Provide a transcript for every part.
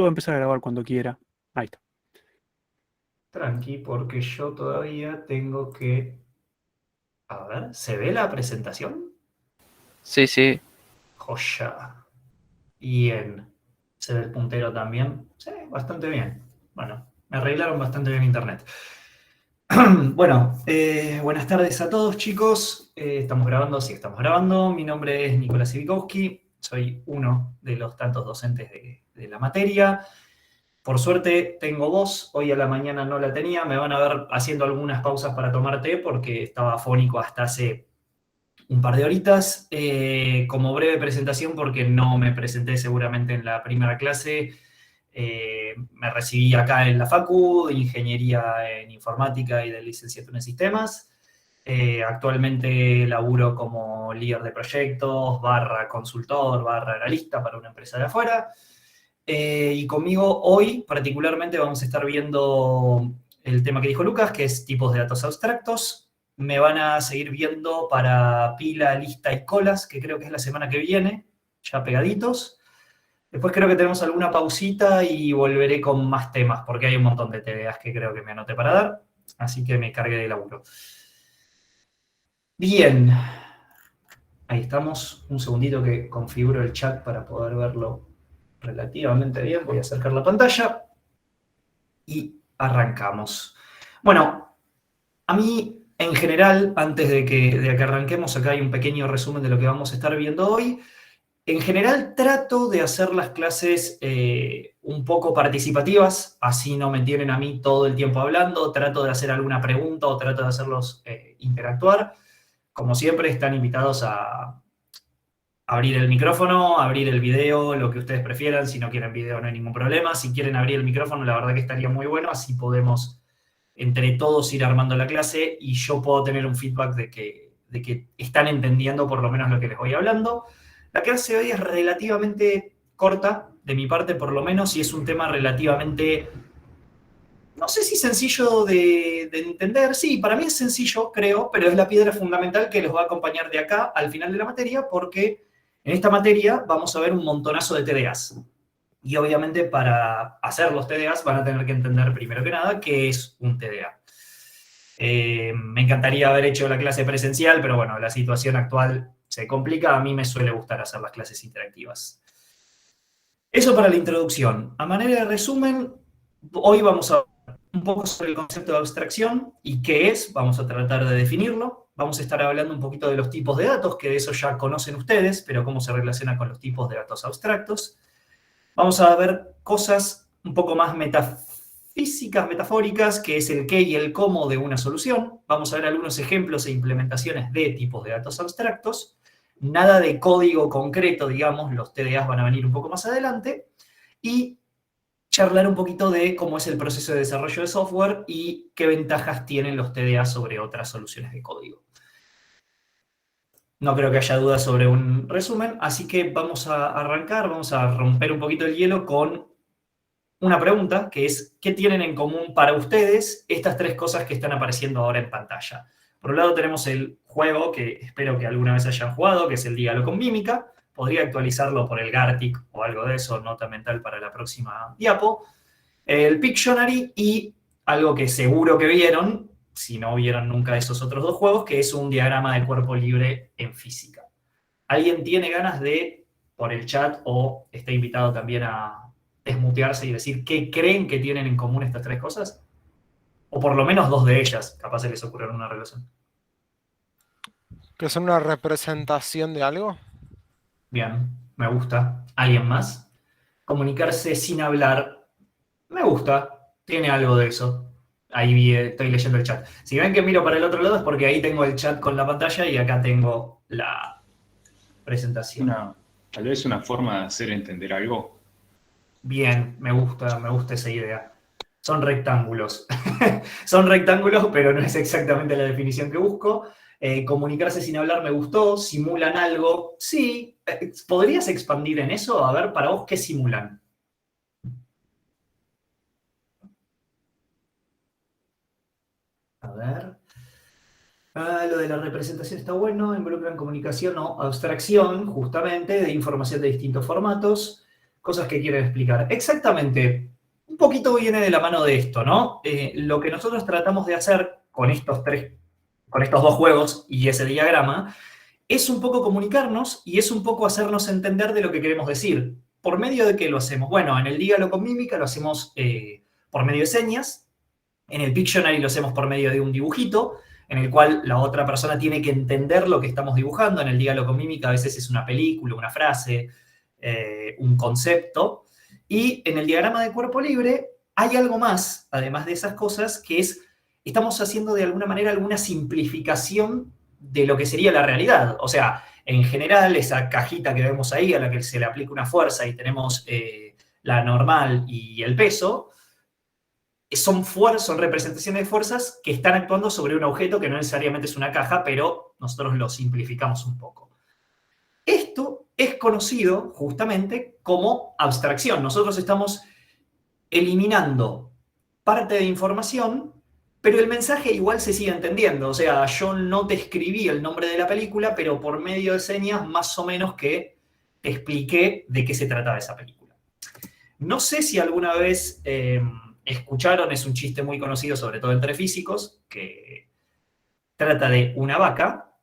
Puedo empezar a grabar cuando quiera. Ahí está. Tranqui, porque yo todavía tengo que... A ver, ¿se ve la presentación? Sí, sí. Joya. Bien. ¿Se ve el puntero también? Sí, bastante bien. Bueno, me arreglaron bastante bien internet. Bueno, buenas tardes a todos, chicos. Estamos grabando, sí, estamos grabando. Mi nombre es Nicolás Ivikowski. Soy uno de los tantos docentes de la materia. Por suerte tengo voz, hoy a la mañana no la tenía, me van a ver haciendo algunas pausas para tomar té porque estaba afónico hasta hace un par de horitas. Como breve presentación, porque no me presenté seguramente en la primera clase, me recibí acá en la Facu de Ingeniería en Informática y de Licenciatura en Sistemas. Actualmente laburo como líder de proyectos, barra consultor, barra analista para una empresa de afuera. Y conmigo hoy particularmente vamos a estar viendo el tema que dijo Lucas, que es tipos de datos abstractos. Me van a seguir viendo para pila, lista y colas, que creo que es la semana que viene, ya pegaditos. Después creo que tenemos alguna pausita y volveré con más temas, porque hay un montón de TDAs que creo que me anoté para dar, así que me cargué de laburo. Bien, ahí estamos. Un segundito que configuro el chat para poder verlo relativamente bien. Voy a acercar la pantalla y arrancamos. Bueno, a mí en general, antes de que arranquemos, acá hay un pequeño resumen de lo que vamos a estar viendo hoy. En general trato de hacer las clases un poco participativas, así no me tienen a mí todo el tiempo hablando, trato de hacer alguna pregunta o trato de hacerlos interactuar. Como siempre, están invitados a abrir el micrófono, abrir el video, lo que ustedes prefieran. Si no quieren video no hay ningún problema. Si quieren abrir el micrófono, la verdad que estaría muy bueno, así podemos entre todos ir armando la clase y yo puedo tener un feedback de que están entendiendo por lo menos lo que les voy hablando. La clase de hoy es relativamente corta, de mi parte por lo menos, y es un tema relativamente, no sé si sencillo de entender. Sí, para mí es sencillo, creo, pero es la piedra fundamental que los va a acompañar de acá al final de la materia, porque en esta materia vamos a ver un montonazo de TDAs. Y obviamente para hacer los TDAs van a tener que entender primero que nada qué es un TDA. Me encantaría haber hecho la clase presencial, pero bueno, la situación actual se complica. A mí me suele gustar hacer las clases interactivas. Eso para la introducción. A manera de resumen, hoy vamos a hablar un poco sobre el concepto de abstracción y qué es. Vamos a tratar de definirlo. Vamos a estar hablando un poquito de los tipos de datos, que de eso ya conocen ustedes, pero cómo se relaciona con los tipos de datos abstractos. Vamos a ver cosas un poco más metafísicas, metafóricas, que es el qué y el cómo de una solución. Vamos a ver algunos ejemplos e implementaciones de tipos de datos abstractos. Nada de código concreto, digamos, los TDAs van a venir un poco más adelante. Y charlar un poquito de cómo es el proceso de desarrollo de software y qué ventajas tienen los TDAs sobre otras soluciones de código. No creo que haya dudas sobre un resumen, así que vamos a arrancar, vamos a romper un poquito el hielo con una pregunta, que es, ¿qué tienen en común para ustedes estas tres cosas que están apareciendo ahora en pantalla? Por un lado tenemos el juego, que espero que alguna vez hayan jugado, que es el Dígalo con Mímica. Podría actualizarlo por el Gartic o algo de eso, nota mental para la próxima diapo. El Pictionary y algo que seguro que vieron, si no vieron nunca esos otros dos juegos, que es un diagrama de cuerpo libre en física. ¿Alguien tiene ganas de, por el chat, o está invitado también a desmutearse y decir qué creen que tienen en común estas tres cosas? O por lo menos dos de ellas, capaz se les ocurrió una relación. ¿Que son una representación de algo? Bien, me gusta. ¿Alguien más? Comunicarse sin hablar. Me gusta. Tiene algo de eso. Ahí estoy leyendo el chat. Si ven que miro para el otro lado es porque ahí tengo el chat con la pantalla y acá tengo la presentación. Tal vez una forma de hacer entender algo. Bien, me gusta esa idea. Son rectángulos. Son rectángulos, pero no es exactamente la definición que busco. Comunicarse sin hablar me gustó. ¿Simulan algo? Sí. ¿Podrías expandir en eso? A ver, para vos, ¿qué simulan? A ver. Lo de la representación está bueno. Involucran comunicación o abstracción, justamente, de información de distintos formatos. cosas que quieren explicar. Exactamente. Un poquito viene de la mano de esto, ¿no? Lo que nosotros tratamos de hacer con estos dos juegos y ese diagrama, es un poco comunicarnos y es un poco hacernos entender de lo que queremos decir. ¿Por medio de qué lo hacemos? Bueno, en el Dígalo con Mímica lo hacemos por medio de señas, en el Pictionary lo hacemos por medio de un dibujito, en el cual la otra persona tiene que entender lo que estamos dibujando. En el Dígalo con Mímica a veces es una película, una frase, un concepto. Y en el diagrama de cuerpo libre hay algo más, además de esas cosas, que es, estamos haciendo de alguna manera alguna simplificación de lo que sería la realidad. O sea, en general, esa cajita que vemos ahí, a la que se le aplica una fuerza y tenemos la normal y el peso, son representaciones de fuerzas que están actuando sobre un objeto que no necesariamente es una caja, pero nosotros lo simplificamos un poco. Esto es conocido justamente como abstracción. Nosotros estamos eliminando parte de información, pero el mensaje igual se sigue entendiendo. O sea, yo no te escribí el nombre de la película, pero por medio de señas más o menos que te expliqué de qué se trataba esa película. No sé si alguna vez escucharon, es un chiste muy conocido, sobre todo entre físicos, que trata de una vaca.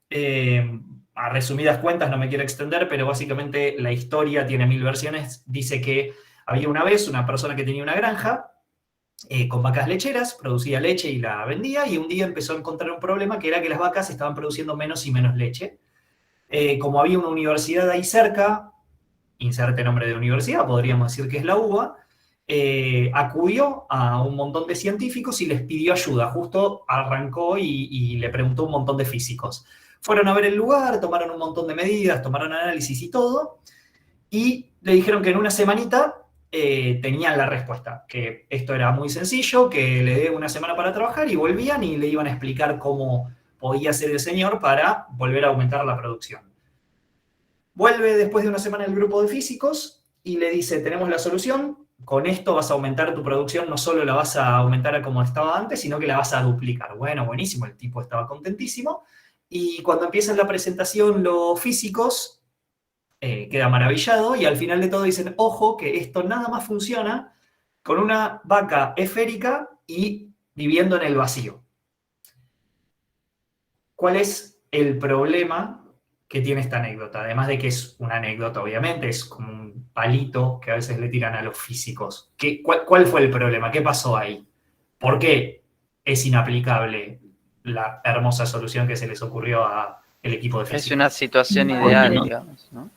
A resumidas cuentas, no me quiero extender, pero básicamente la historia tiene 1000 versiones. Dice que había una vez una persona que tenía una granja con vacas lecheras, producía leche y la vendía, y un día empezó a encontrar un problema, que era que las vacas estaban produciendo menos y menos leche. Como había una universidad ahí cerca, inserte nombre de universidad, podríamos decir que es la UBA, acudió a un montón de científicos y les pidió ayuda. Justo arrancó y le preguntó a un montón de físicos. Fueron a ver el lugar, tomaron un montón de medidas, tomaron análisis y todo, y le dijeron que en una semanita tenían la respuesta, que esto era muy sencillo, que le dé una semana para trabajar, y volvían y le iban a explicar cómo podía hacer el señor para volver a aumentar la producción. Vuelve después de una semana el grupo de físicos y le dice, tenemos la solución, con esto vas a aumentar tu producción, no solo la vas a aumentar a como estaba antes, sino que la vas a duplicar. Bueno, buenísimo, el tipo estaba contentísimo, y cuando empiezan la presentación los físicos, queda maravillado, y al final de todo dicen, ojo, que esto nada más funciona con una vaca esférica y viviendo en el vacío. ¿Cuál es el problema que tiene esta anécdota? Además de que es una anécdota, obviamente, es como un palito que a veces le tiran a los físicos. ¿Cuál fue el problema? ¿Qué pasó ahí? ¿Por qué es inaplicable la hermosa solución que se les ocurrió al equipo de físicos? Es una situación ideal, digamos, ¿no?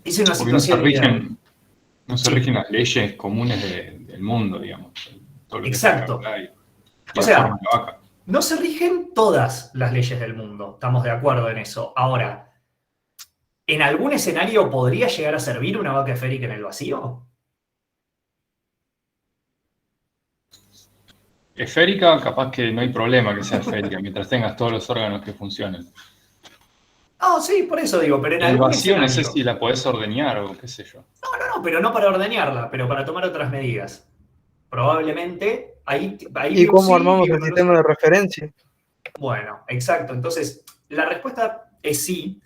Es una Porque situación ideal. no se rigen las leyes comunes del mundo, digamos. Todo lo que Exacto. es la y O la sea, forma de la vaca. no se rigen todas las leyes del mundo, estamos de acuerdo en eso. Ahora, ¿en algún escenario podría llegar a servir una vaca esférica en el vacío? Esférica, capaz que no hay problema que sea esférica, mientras tengas todos los órganos que funcionen. No, sí, por eso digo, pero en El algún vacío no sé escenario. si la podés ordeñar o qué sé yo. No, pero no para ordeñarla, pero para tomar otras medidas. Probablemente ahí ¿Y cómo sí, armamos digo, el no sistema de referencia? Bueno, exacto. Entonces, la respuesta es sí,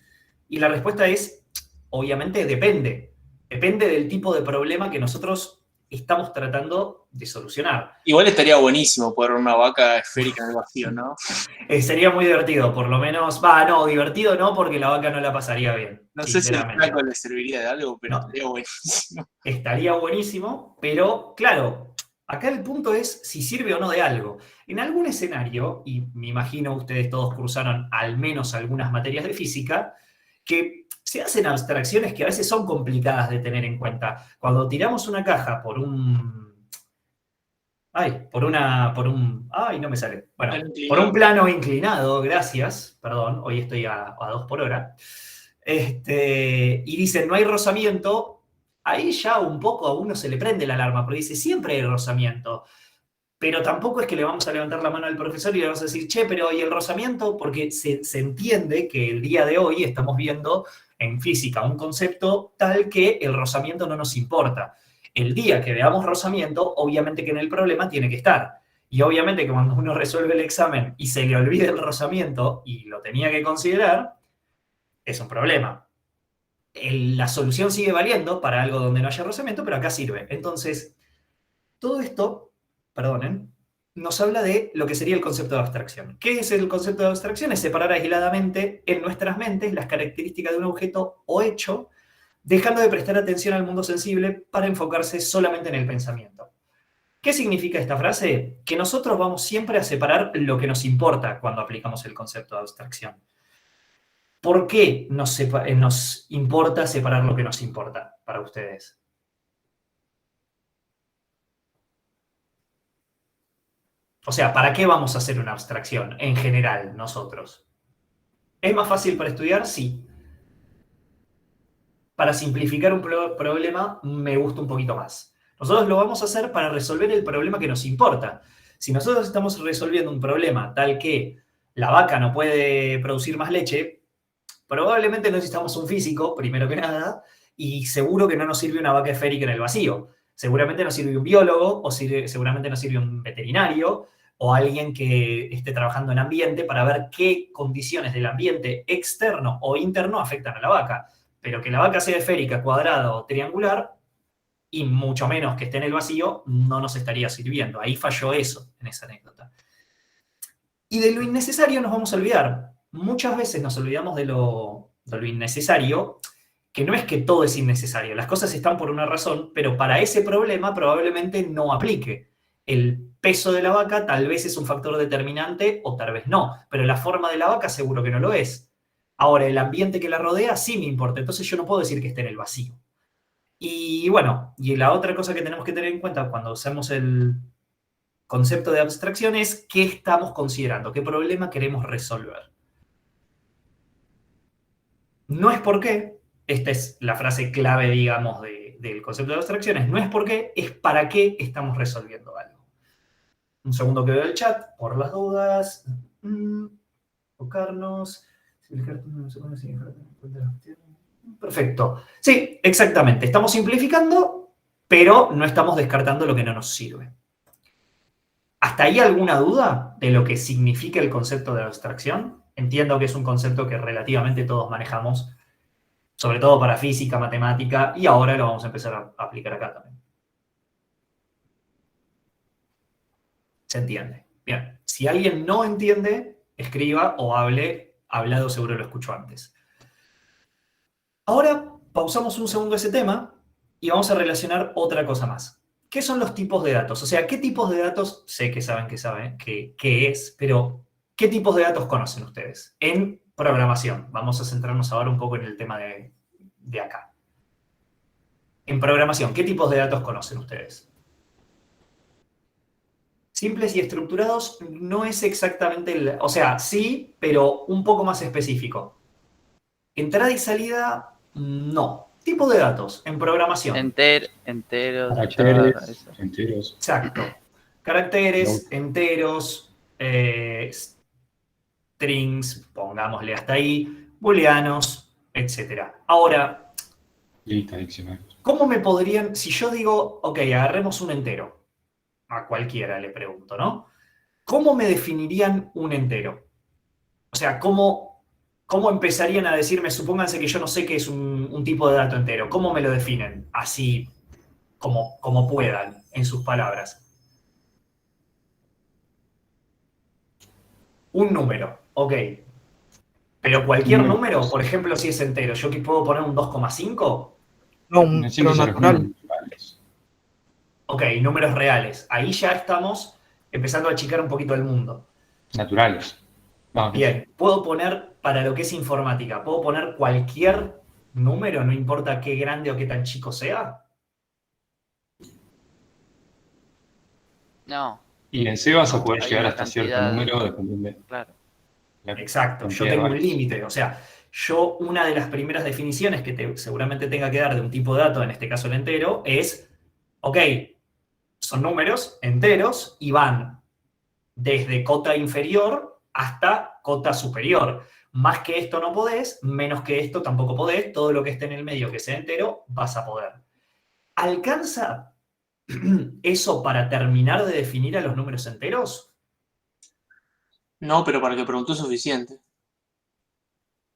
y la respuesta es, obviamente, depende. Depende del tipo de problema que nosotros estamos tratando de solucionar. Igual estaría buenísimo poner una vaca esférica en el vacío, ¿no? Sería muy divertido, por lo menos. No, divertido no, porque la vaca no la pasaría bien. No sé si el sinceramente. flaco le serviría de algo, pero No. estaría buenísimo. Estaría buenísimo, pero claro, acá el punto es si sirve o no de algo. En algún escenario, y me imagino ustedes todos cruzaron al menos algunas materias de física, que se hacen abstracciones que a veces son complicadas de tener en cuenta. Cuando tiramos una caja por un... no me sale. Bueno, por un plano inclinado, gracias, perdón, hoy estoy a 2 por hora. Y dicen, no hay rozamiento, ahí ya un poco a uno se le prende la alarma, porque dice, siempre hay rozamiento. Pero tampoco es que le vamos a levantar la mano al profesor y le vamos a decir, che, pero ¿y el rozamiento? Porque se entiende que el día de hoy estamos viendo en física un concepto tal que el rozamiento no nos importa. El día que veamos rozamiento, obviamente que en el problema tiene que estar. Y obviamente que cuando uno resuelve el examen y se le olvida el rozamiento y lo tenía que considerar, es un problema. la solución sigue valiendo para algo donde no haya rozamiento, pero acá sirve. Entonces, todo esto, perdonen, nos habla de lo que sería el concepto de abstracción. ¿Qué es el concepto de abstracción? Es separar aisladamente en nuestras mentes las características de un objeto o hecho, dejando de prestar atención al mundo sensible para enfocarse solamente en el pensamiento. ¿Qué significa esta frase? Que nosotros vamos siempre a separar lo que nos importa cuando aplicamos el concepto de abstracción. ¿Por qué nos importa separar lo que nos importa para ustedes? O sea, ¿para qué vamos a hacer una abstracción en general nosotros? ¿Es más fácil para estudiar? Sí. Para simplificar un problema me gusta un poquito más. Nosotros lo vamos a hacer para resolver el problema que nos importa. Si nosotros estamos resolviendo un problema tal que la vaca no puede producir más leche, probablemente necesitamos un físico, primero que nada, y seguro que no nos sirve una vaca esférica en el vacío. Seguramente nos sirve un biólogo, o seguramente nos sirve un veterinario, o alguien que esté trabajando en ambiente para ver qué condiciones del ambiente externo o interno afectan a la vaca. Pero que la vaca sea esférica, cuadrada o triangular, y mucho menos que esté en el vacío, no nos estaría sirviendo. Ahí falló eso, en esa anécdota. Y de lo innecesario nos vamos a olvidar. Muchas veces nos olvidamos de lo innecesario, que no es que todo es innecesario. Las cosas están por una razón, pero para ese problema probablemente no aplique. El peso de la vaca tal vez es un factor determinante o tal vez no, pero la forma de la vaca seguro que no lo es. Ahora, el ambiente que la rodea sí me importa, entonces yo no puedo decir que esté en el vacío. Y bueno, y la otra cosa que tenemos que tener en cuenta cuando usamos el concepto de abstracción es qué estamos considerando, qué problema queremos resolver. No es por qué, esta es la frase clave, digamos, del concepto de abstracciones, no es por qué, es para qué estamos resolviendo algo. Un segundo que veo el chat, por las dudas. Enfocarnos. Perfecto. Sí, exactamente. Estamos simplificando, pero no estamos descartando lo que no nos sirve. ¿Hasta ahí alguna duda de lo que significa el concepto de abstracción? Entiendo que es un concepto que relativamente todos manejamos, sobre todo para física, matemática, y ahora lo vamos a empezar a aplicar acá también. ¿Se entiende? Bien. Si alguien no entiende, escriba o hable. Hablado seguro lo escucho antes. Ahora pausamos un segundo ese tema y vamos a relacionar otra cosa más. ¿Qué son los tipos de datos? O sea, ¿qué tipos de datos? Sé que saben qué es, pero ¿qué tipos de datos conocen ustedes? En programación. Vamos a centrarnos ahora un poco en el tema de acá. En programación, ¿qué tipos de datos conocen ustedes? Simples y estructurados no es exactamente o sea, sí, pero un poco más específico. Entrada y salida, no. Tipo de datos en programación. Enteros. Caracteres, enteros. Exacto. Caracteres, enteros, strings, pongámosle hasta ahí, booleanos, etc. Ahora, Lista, diccionarios. ¿cómo me podrían, si yo digo, ok, agarremos un entero, a cualquiera le pregunto, ¿no? ¿Cómo me definirían un entero? O sea, ¿cómo empezarían a decirme, supónganse que yo no sé qué es un tipo de dato entero, ¿cómo me lo definen? Así como puedan, en sus palabras. Un número, ok. Pero cualquier número, por ejemplo, si es entero, ¿yo aquí puedo poner un 2,5? No, un Necesito ser natural. naturales. Ok, números reales. Ahí ya estamos empezando a achicar un poquito el mundo. Naturales. Vamos. Bien, puedo poner, para lo que es informática, puedo poner cualquier número, no importa qué grande o qué tan chico sea. No, Y en C vas a poder hay llegar una hasta cierto cantidad, número dependiendo de claro. la Exacto, yo cantidad de tengo un varios. límite. O sea, una de las primeras definiciones que seguramente tenga que dar de un tipo de dato, en este caso el entero, es, ok, son números enteros y van desde cota inferior hasta cota superior. Más que esto no podés, menos que esto tampoco podés. Todo lo que esté en el medio que sea entero, vas a poder. ¿Alcanza eso para terminar de definir a los números enteros? No, pero para que preguntó es suficiente.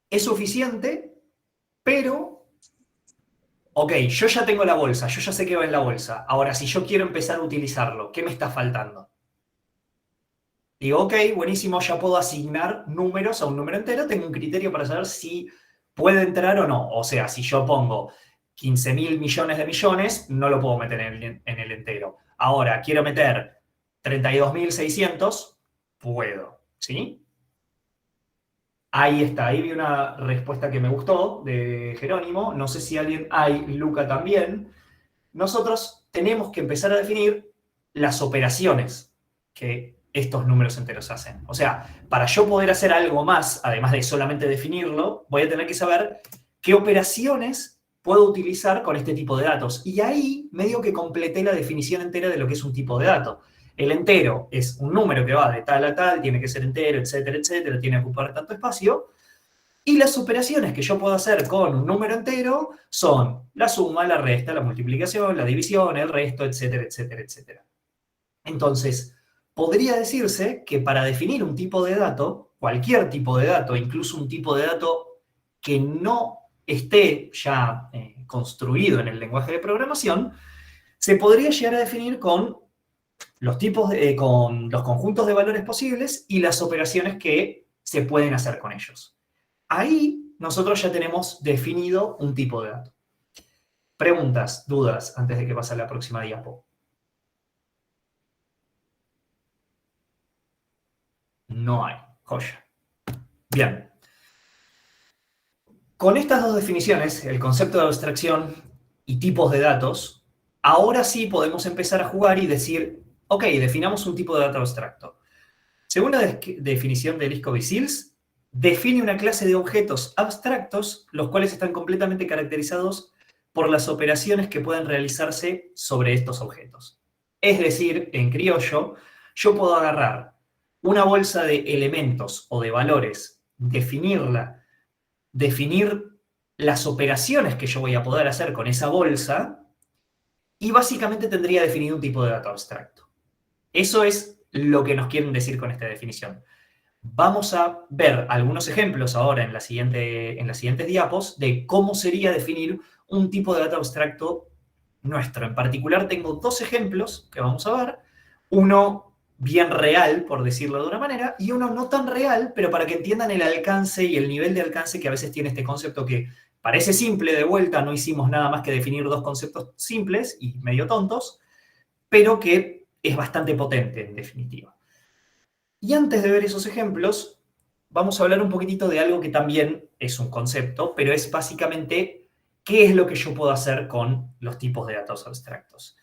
Es suficiente, pero ok, yo ya tengo la bolsa, yo ya sé qué va en la bolsa. Ahora, si yo quiero empezar a utilizarlo, ¿qué me está faltando? Digo, ok, buenísimo, ya puedo asignar números a un número entero, tengo un criterio para saber si puede entrar o no. O sea, si yo pongo 15.000 millones de millones, no lo puedo meter en el entero. Ahora, quiero meter 32.600, puedo, ¿sí? Ahí está, ahí vi una respuesta que me gustó de Jerónimo. No sé si alguien, Luca también. Nosotros tenemos que empezar a definir las operaciones que estos números enteros hacen. O sea, para yo poder hacer algo más, además de solamente definirlo, voy a tener que saber qué operaciones puedo utilizar con este tipo de datos. Y ahí medio que completé la definición entera de lo que es un tipo de dato. El entero es un número que va de tal a tal, tiene que ser entero, etcétera, etcétera, tiene que ocupar tanto espacio. Y las operaciones que yo puedo hacer con un número entero son la suma, la resta, la multiplicación, la división, el resto, etcétera, etcétera, etcétera. Entonces, podría decirse que para definir un tipo de dato, cualquier tipo de dato, incluso un tipo de dato que no esté ya construido en el lenguaje de programación, se podría llegar a definir con los tipos con los conjuntos de valores posibles y las operaciones que se pueden hacer con ellos. Ahí nosotros ya tenemos definido un tipo de dato. Preguntas, dudas, antes de que pase a la próxima diapo. No hay. Joya. Bien. Con estas dos definiciones, el concepto de abstracción y tipos de datos, ahora sí podemos empezar a jugar y decir, ok, definamos un tipo de dato abstracto. Según la definición de Liskowitz-Sills, define una clase de objetos abstractos, los cuales están completamente caracterizados por las operaciones que pueden realizarse sobre estos objetos. Es decir, en criollo, yo puedo agarrar una bolsa de elementos o de valores, definirla, definir las operaciones que yo voy a poder hacer con esa bolsa y básicamente tendría definido un tipo de dato abstracto. Eso es lo que nos quieren decir con esta definición. Vamos a ver algunos ejemplos ahora en las siguientes diapos de cómo sería definir un tipo de dato abstracto nuestro. En particular tengo dos ejemplos que vamos a ver. Uno bien real, por decirlo de una manera, y uno no tan real, pero para que entiendan el alcance y el nivel de alcance que a veces tiene este concepto que parece simple de vuelta, no hicimos nada más que definir dos conceptos simples y medio tontos, pero que es bastante potente en definitiva. Y antes de ver esos ejemplos, vamos a hablar un poquitito de algo que también es un concepto, pero es básicamente qué es lo que yo puedo hacer con los tipos de datos abstractos.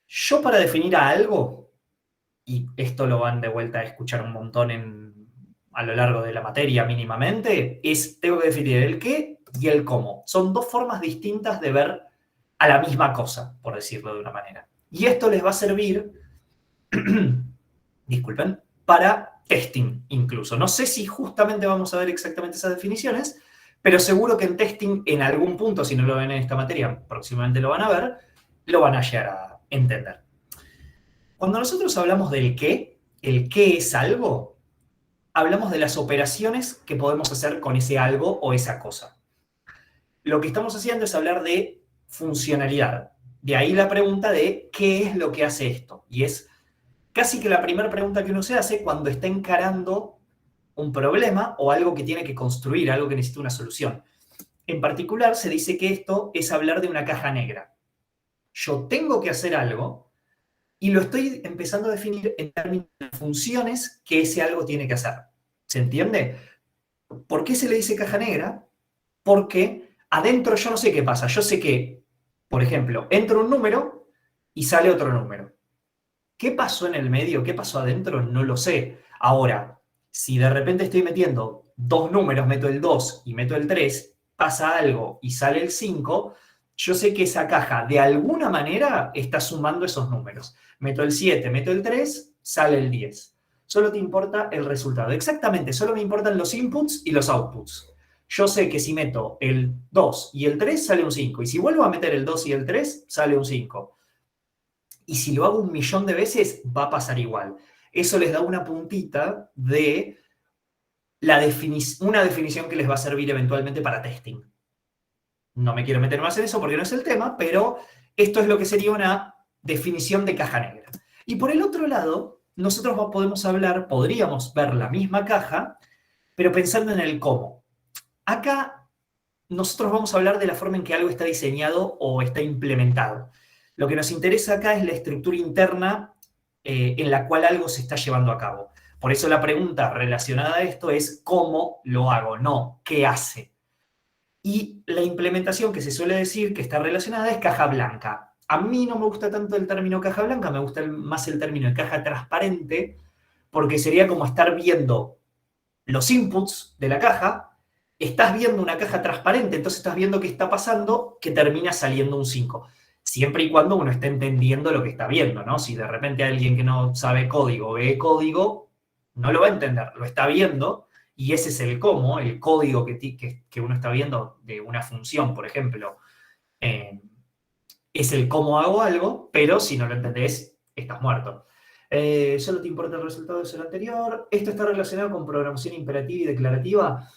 Yo para definir a algo, y esto lo van de vuelta a escuchar un montón a lo largo de la materia mínimamente, tengo que definir el qué y el cómo. Son dos formas distintas de ver a la misma cosa, por decirlo de una manera. Y esto les va a servir, disculpen, para testing incluso. No sé si justamente vamos a ver exactamente esas definiciones, pero seguro que en testing en algún punto, si no lo ven en esta materia, próximamente lo van a ver, lo van a llegar a entender. Cuando nosotros hablamos del qué, el qué es algo, hablamos de las operaciones que podemos hacer con ese algo o esa cosa. Lo que estamos haciendo es hablar de funcionalidad. De ahí la pregunta de qué es lo que hace esto. Y es casi que la primera pregunta que uno se hace cuando está encarando un problema o algo que tiene que construir, algo que necesita una solución. En particular, se dice que esto es hablar de una caja negra. Yo tengo que hacer algo y lo estoy empezando a definir en términos de funciones que ese algo tiene que hacer. ¿Se entiende? ¿Por qué se le dice caja negra? Porque adentro yo no sé qué pasa. Yo sé que, por ejemplo, entra un número y sale otro número. ¿Qué pasó en el medio? ¿Qué pasó adentro? No lo sé. Ahora, si de repente estoy metiendo dos números, meto el 2 y meto el 3, pasa algo y sale el 5, yo sé que esa caja de alguna manera está sumando esos números. Meto el 7, meto el 3, sale el 10. Solo te importa el resultado. Exactamente, solo me importan los inputs y los outputs. Yo sé que si meto el 2 y el 3, sale un 5. Y si vuelvo a meter el 2 y el 3, sale un 5. Y si lo hago 1.000.000 de veces, va a pasar igual. Eso les da una puntita de una definición que les va a servir eventualmente para testing. No me quiero meter más en eso porque no es el tema, pero esto es lo que sería una definición de caja negra. Y por el otro lado, nosotros podríamos ver la misma caja, pero pensando en el cómo. Acá nosotros vamos a hablar de la forma en que algo está diseñado o está implementado. Lo que nos interesa acá es la estructura interna en la cual algo se está llevando a cabo. Por eso la pregunta relacionada a esto es ¿cómo lo hago? No, ¿qué hace? Y la implementación que se suele decir que está relacionada es caja blanca. A mí no me gusta tanto el término caja blanca, me gusta más el término de caja transparente, porque sería como estar viendo los inputs de la caja, estás viendo una caja transparente, entonces estás viendo qué está pasando, que termina saliendo un 5. Siempre y cuando uno esté entendiendo lo que está viendo, ¿no? Si de repente alguien que no sabe código ve código, no lo va a entender, lo está viendo, y ese es el cómo, el código que uno está viendo de una función, por ejemplo, es el cómo hago algo, pero si no lo entendés, estás muerto. Solo te importa el resultado de eso anterior. Esto está relacionado con programación imperativa y declarativa.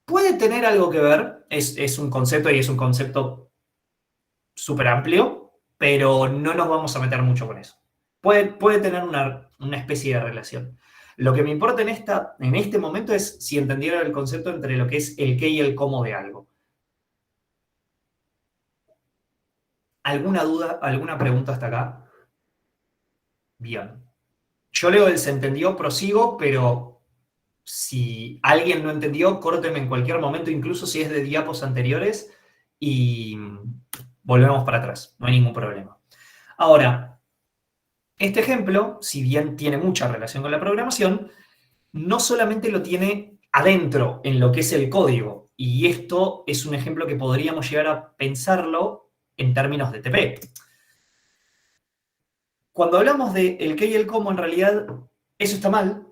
Puede tener algo que ver, es un concepto y es un concepto súper amplio, pero no nos vamos a meter mucho con eso. Puede tener una especie de relación. Lo que me importa en este momento es si entendieron el concepto entre lo que es el qué y el cómo de algo. ¿Alguna duda, alguna pregunta hasta acá? Bien. Yo leo el se entendió, prosigo, pero si alguien no entendió, córteme en cualquier momento, incluso si es de diapos anteriores, y volvemos para atrás. No hay ningún problema. Ahora, este ejemplo, si bien tiene mucha relación con la programación, no solamente lo tiene adentro, en lo que es el código, y esto es un ejemplo que podríamos llegar a pensarlo en términos de TP. Cuando hablamos de el qué y el cómo, en realidad, eso está mal.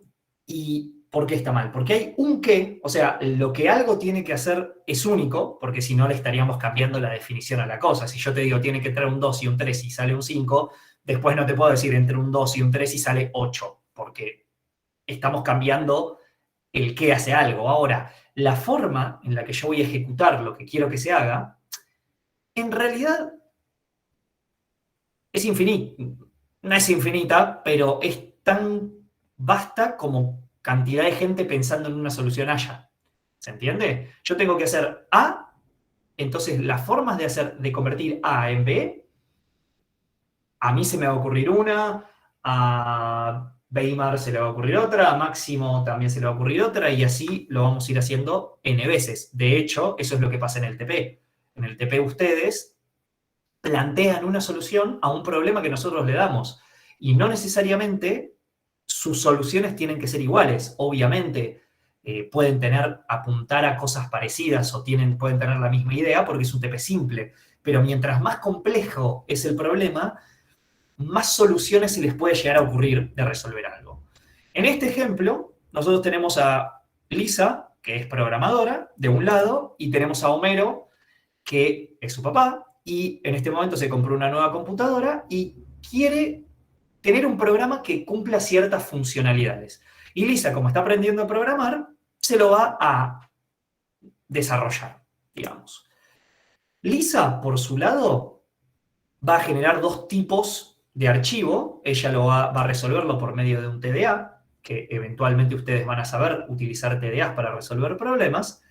¿Y por qué está mal? Porque hay un qué, o sea, lo que algo tiene que hacer es único, porque si no le estaríamos cambiando la definición a la cosa. Si yo te digo tiene que traer un 2 y un 3 y sale un 5, después no te puedo decir entre un 2 y un 3 y sale 8, porque estamos cambiando el qué hace algo. Ahora, la forma en la que yo voy a ejecutar lo que quiero que se haga, en realidad es infinita. No es infinita, pero es tan vasta como cantidad de gente pensando en una solución haya. ¿Se entiende? Yo tengo que hacer A, entonces las formas de convertir A en B, a mí se me va a ocurrir una, a Weimar se le va a ocurrir otra, a Máximo también se le va a ocurrir otra, y así lo vamos a ir haciendo N veces. De hecho, eso es lo que pasa en el TP. En el TP ustedes plantean una solución a un problema que nosotros le damos. Y no necesariamente sus soluciones tienen que ser iguales. Obviamente, pueden apuntar a cosas parecidas o pueden tener la misma idea porque es un TP simple. Pero mientras más complejo es el problema, más soluciones se les puede llegar a ocurrir de resolver algo. En este ejemplo, nosotros tenemos a Lisa, que es programadora, de un lado, y tenemos a Homero, que es su papá, y en este momento se compró una nueva computadora y quiere tener un programa que cumpla ciertas funcionalidades. Y Lisa, como está aprendiendo a programar, se lo va a desarrollar, digamos. Lisa, por su lado, va a generar dos tipos de archivo. Ella va a resolverlo por medio de un TDA, que eventualmente ustedes van a saber utilizar TDAs para resolver problemas.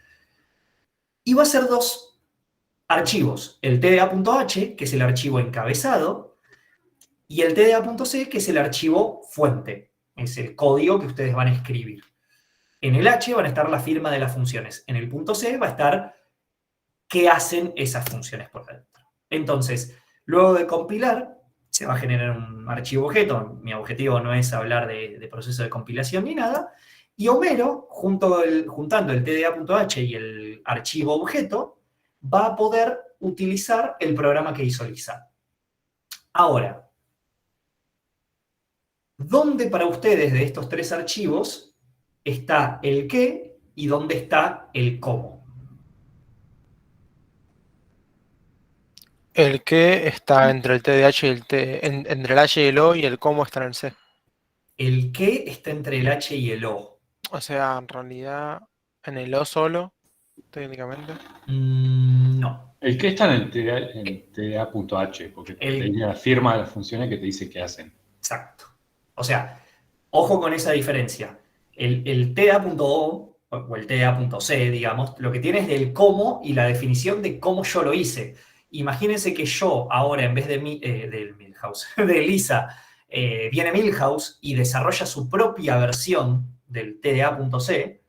Y va a ser dos archivos, el tda.h, que es el archivo encabezado, y el tda.c, que es el archivo fuente, es el código que ustedes van a escribir. En el h van a estar la firma de las funciones, en el punto c va a estar qué hacen esas funciones por dentro. Entonces, luego de compilar, se va a generar un archivo objeto, mi objetivo no es hablar de proceso de compilación ni nada, y Homero, juntando el tda.h y el archivo objeto, va a poder utilizar el programa que hizo Lisa. Ahora, ¿dónde para ustedes de estos tres archivos está el qué y dónde está el cómo? El que está entre el TDH y el entre el H y el O, y el cómo está en el C. El qué está entre el H y el O. O sea, en realidad, en el O solo técnicamente. No. El que está en el TDA.h, porque te dice la firma de las funciones que te dice qué hacen. Exacto. O sea, ojo con esa diferencia. El TDA.o o el TDA.c, digamos, lo que tiene es el cómo y la definición de cómo yo lo hice. Imagínense que yo ahora, en vez de del Milhouse, de Lisa, viene Milhouse y desarrolla su propia versión del TDA.c.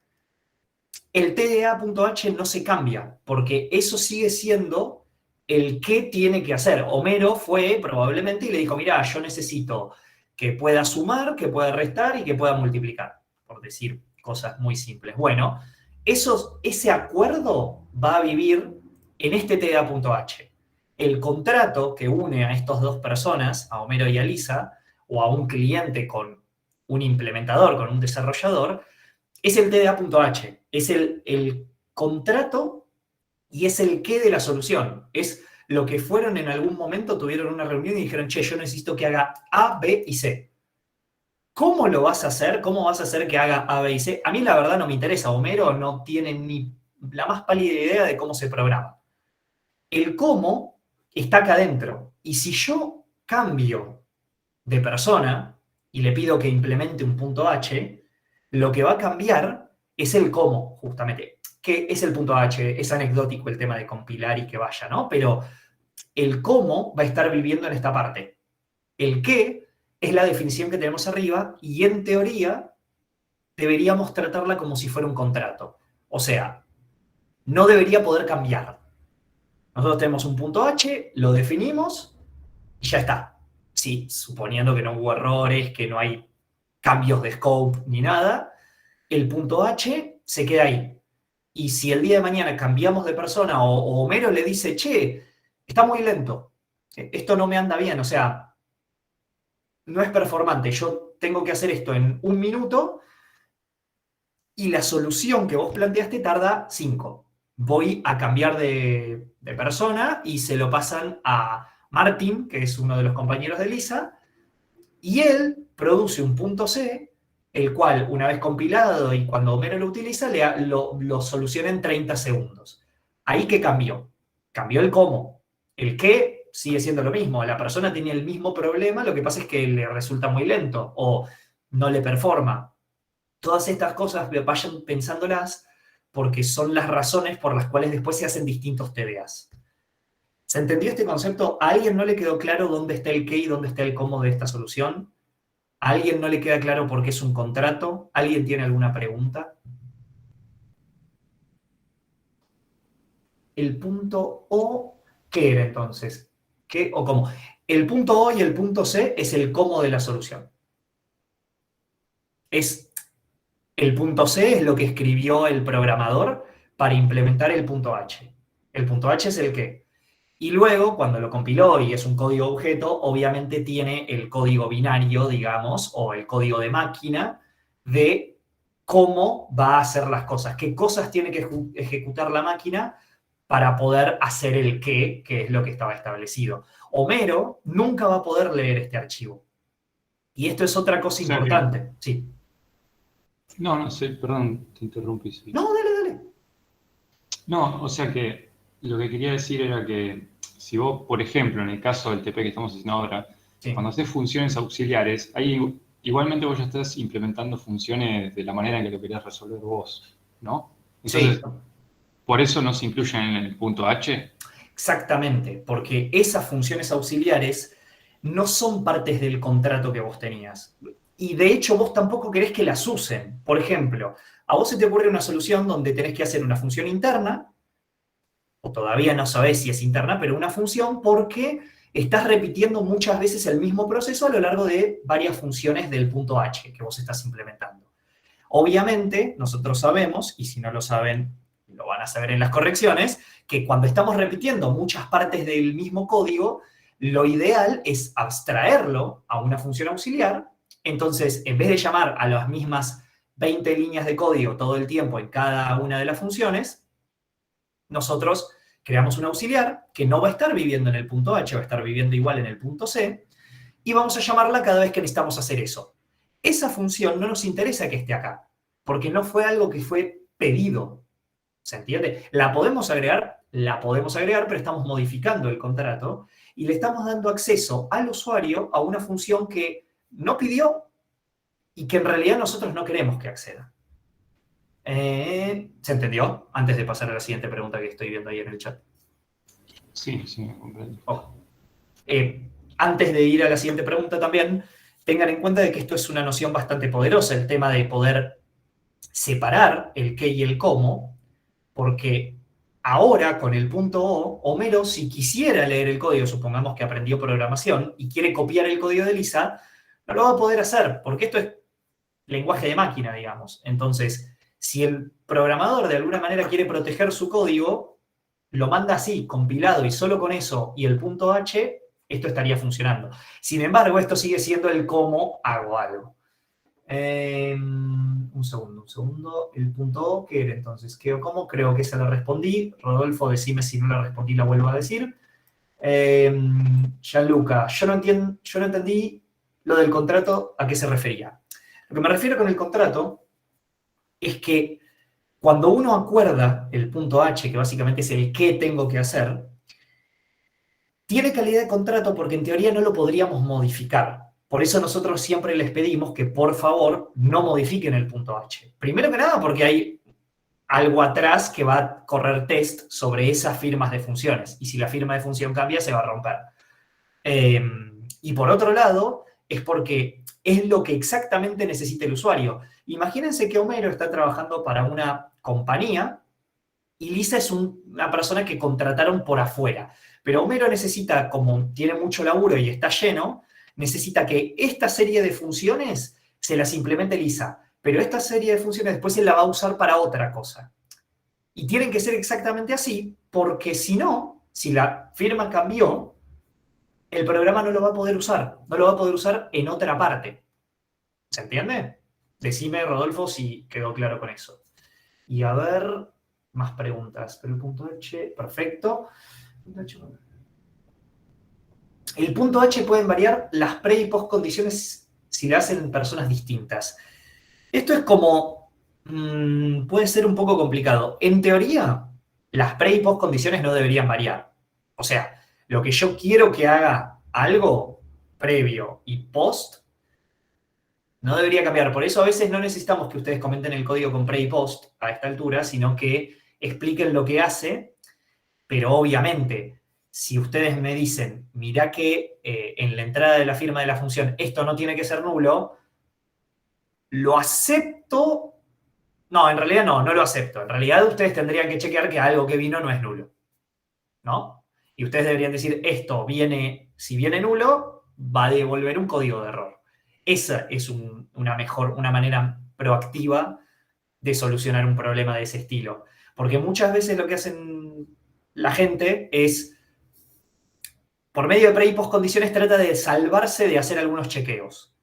El TDA.h no se cambia, porque eso sigue siendo el que tiene que hacer. Homero fue probablemente y le dijo, mira, yo necesito que pueda sumar, que pueda restar y que pueda multiplicar, por decir cosas muy simples. Bueno, ese acuerdo va a vivir en este TDA.h. El contrato que une a estas dos personas, a Homero y a Lisa, o a un cliente con un implementador, con un desarrollador, es el TDA.h. Es el contrato y es el qué de la solución. Es lo que fueron en algún momento, tuvieron una reunión y dijeron, che, yo necesito que haga A, B y C. ¿Cómo lo vas a hacer? ¿Cómo vas a hacer que haga A, B y C? A mí la verdad no me interesa. Homero no tiene ni la más pálida idea de cómo se programa. El cómo está acá adentro. Y si yo cambio de persona y le pido que implemente un punto H, lo que va a cambiar es el cómo, justamente. ¿Qué es el punto H? Es anecdótico el tema de compilar y que vaya, ¿no? Pero el cómo va a estar viviendo en esta parte. El qué es la definición que tenemos arriba y en teoría deberíamos tratarla como si fuera un contrato. O sea, no debería poder cambiar. Nosotros tenemos un punto H, lo definimos y ya está. Sí, suponiendo que no hubo errores, que no hay cambios de scope ni nada, el punto H se queda ahí. Y si el día de mañana cambiamos de persona o Homero le dice, che, está muy lento, esto no me anda bien, o sea, no es performante, yo tengo que hacer esto en 1 minuto y la solución que vos planteaste tarda 5. Voy a cambiar de persona y se lo pasan a Martin, que es uno de los compañeros de Lisa, y él produce un punto C, el cual, una vez compilado y cuando Homero lo utiliza, lo soluciona en 30 segundos. ¿Ahí qué cambió? Cambió el cómo. El qué sigue siendo lo mismo. La persona tiene el mismo problema, lo que pasa es que le resulta muy lento o no le performa. Todas estas cosas vayan pensándolas porque son las razones por las cuales después se hacen distintos TDAs. ¿Se entendió este concepto? ¿A alguien no le quedó claro dónde está el qué y dónde está el cómo de esta solución? ¿A alguien no le queda claro por qué es un contrato? ¿Alguien tiene alguna pregunta? El punto O, ¿qué era entonces? ¿Qué o cómo? El punto O y el punto C es el cómo de la solución. El punto C es lo que escribió el programador para implementar el punto H. El punto H es el qué. Y luego, cuando lo compiló y es un código objeto, obviamente tiene el código binario, digamos, o el código de máquina de cómo va a hacer las cosas, qué cosas tiene que ejecutar la máquina para poder hacer el qué, que es lo que estaba establecido. Homero nunca va a poder leer este archivo. Y esto es otra cosa importante. Sí. No, sí, perdón, te interrumpí. Sí. No, dale. No, o sea que lo que quería decir era que si vos, por ejemplo, en el caso del TP que estamos haciendo ahora, Sí. cuando haces funciones auxiliares, ahí igualmente vos ya estás implementando funciones de la manera en que lo querías resolver vos, ¿no? Entonces, Sí. ¿por eso no se incluyen en el punto H? Exactamente, porque esas funciones auxiliares no son partes del contrato que vos tenías. Y de hecho vos tampoco querés que las usen. Por ejemplo, a vos se te ocurre una solución donde tenés que hacer una función interna, o todavía no sabés si es interna, pero una función porque estás repitiendo muchas veces el mismo proceso a lo largo de varias funciones del punto H que vos estás implementando. Obviamente, nosotros sabemos, y si no lo saben, lo van a saber en las correcciones, que cuando estamos repitiendo muchas partes del mismo código, lo ideal es abstraerlo a una función auxiliar. Entonces, en vez de llamar a las mismas 20 líneas de código todo el tiempo en cada una de las funciones, nosotros creamos un auxiliar que no va a estar viviendo en el punto H, va a estar viviendo igual en el punto C, y vamos a llamarla cada vez que necesitamos hacer eso. Esa función no nos interesa que esté acá, porque no fue algo que fue pedido. ¿Se entiende? ¿La podemos agregar? La podemos agregar, pero estamos modificando el contrato y le estamos dando acceso al usuario a una función que no pidió y que en realidad nosotros no queremos que acceda. ¿Se entendió? Antes de pasar a la siguiente pregunta que estoy viendo ahí en el chat. Sí, sí, comprendo. Ojo. Antes de ir a la siguiente pregunta también, tengan en cuenta de que esto es una noción bastante poderosa, el tema de poder separar el qué y el cómo, porque ahora con el punto O, Homero, si quisiera leer el código, supongamos que aprendió programación y quiere copiar el código de Lisa, no lo va a poder hacer, porque esto es lenguaje de máquina, digamos. Entonces, si el programador de alguna manera quiere proteger su código, lo manda así, compilado, y solo con eso y el punto H, esto estaría funcionando. Sin embargo, esto sigue siendo el cómo hago algo. Un segundo. El punto O, ¿qué era entonces? ¿Qué o cómo? Creo que esa la respondí. Rodolfo, decime si no la respondí, la vuelvo a decir. Gianluca, yo no entendí lo del contrato, ¿a qué se refería? Lo que me refiero con el contrato es que cuando uno acuerda el punto H, que básicamente es el qué tengo que hacer, tiene calidad de contrato porque en teoría no lo podríamos modificar. Por eso nosotros siempre les pedimos que por favor no modifiquen el punto H. Primero que nada porque hay algo atrás que va a correr test sobre esas firmas de funciones. Y si la firma de función cambia, se va a romper. Y por otro lado, es porque es lo que exactamente necesita el usuario. Imagínense que Homero está trabajando para una compañía y Lisa es una persona que contrataron por afuera. Pero Homero necesita, como tiene mucho laburo y está lleno, necesita que esta serie de funciones se las implemente Lisa. Pero esta serie de funciones después él la va a usar para otra cosa. Y tienen que ser exactamente así, porque si no, si la firma cambió, el programa no lo va a poder usar. No lo va a poder usar en otra parte. ¿Se entiende? Decime, Rodolfo, si quedó claro con eso. Y a ver, más preguntas. Pero el punto H, perfecto. El punto H pueden variar las pre- y post-condiciones si lo hacen personas distintas. Esto es como... puede ser un poco complicado. En teoría, las pre- y post-condiciones no deberían variar. O sea, lo que yo quiero que haga algo previo y post no debería cambiar. Por eso a veces no necesitamos que ustedes comenten el código con pre y post a esta altura, sino que expliquen lo que hace, pero obviamente, si ustedes me dicen, mirá que en la entrada de la firma de la función esto no tiene que ser nulo, lo acepto. No, en realidad no lo acepto. En realidad ustedes tendrían que chequear que algo que vino no es nulo, ¿no? Y ustedes deberían decir, esto viene, si viene nulo, va a devolver un código de error. Esa es una manera proactiva de solucionar un problema de ese estilo. Porque muchas veces lo que hacen la gente es, por medio de pre- y post-condiciones, trata de salvarse de hacer algunos chequeos.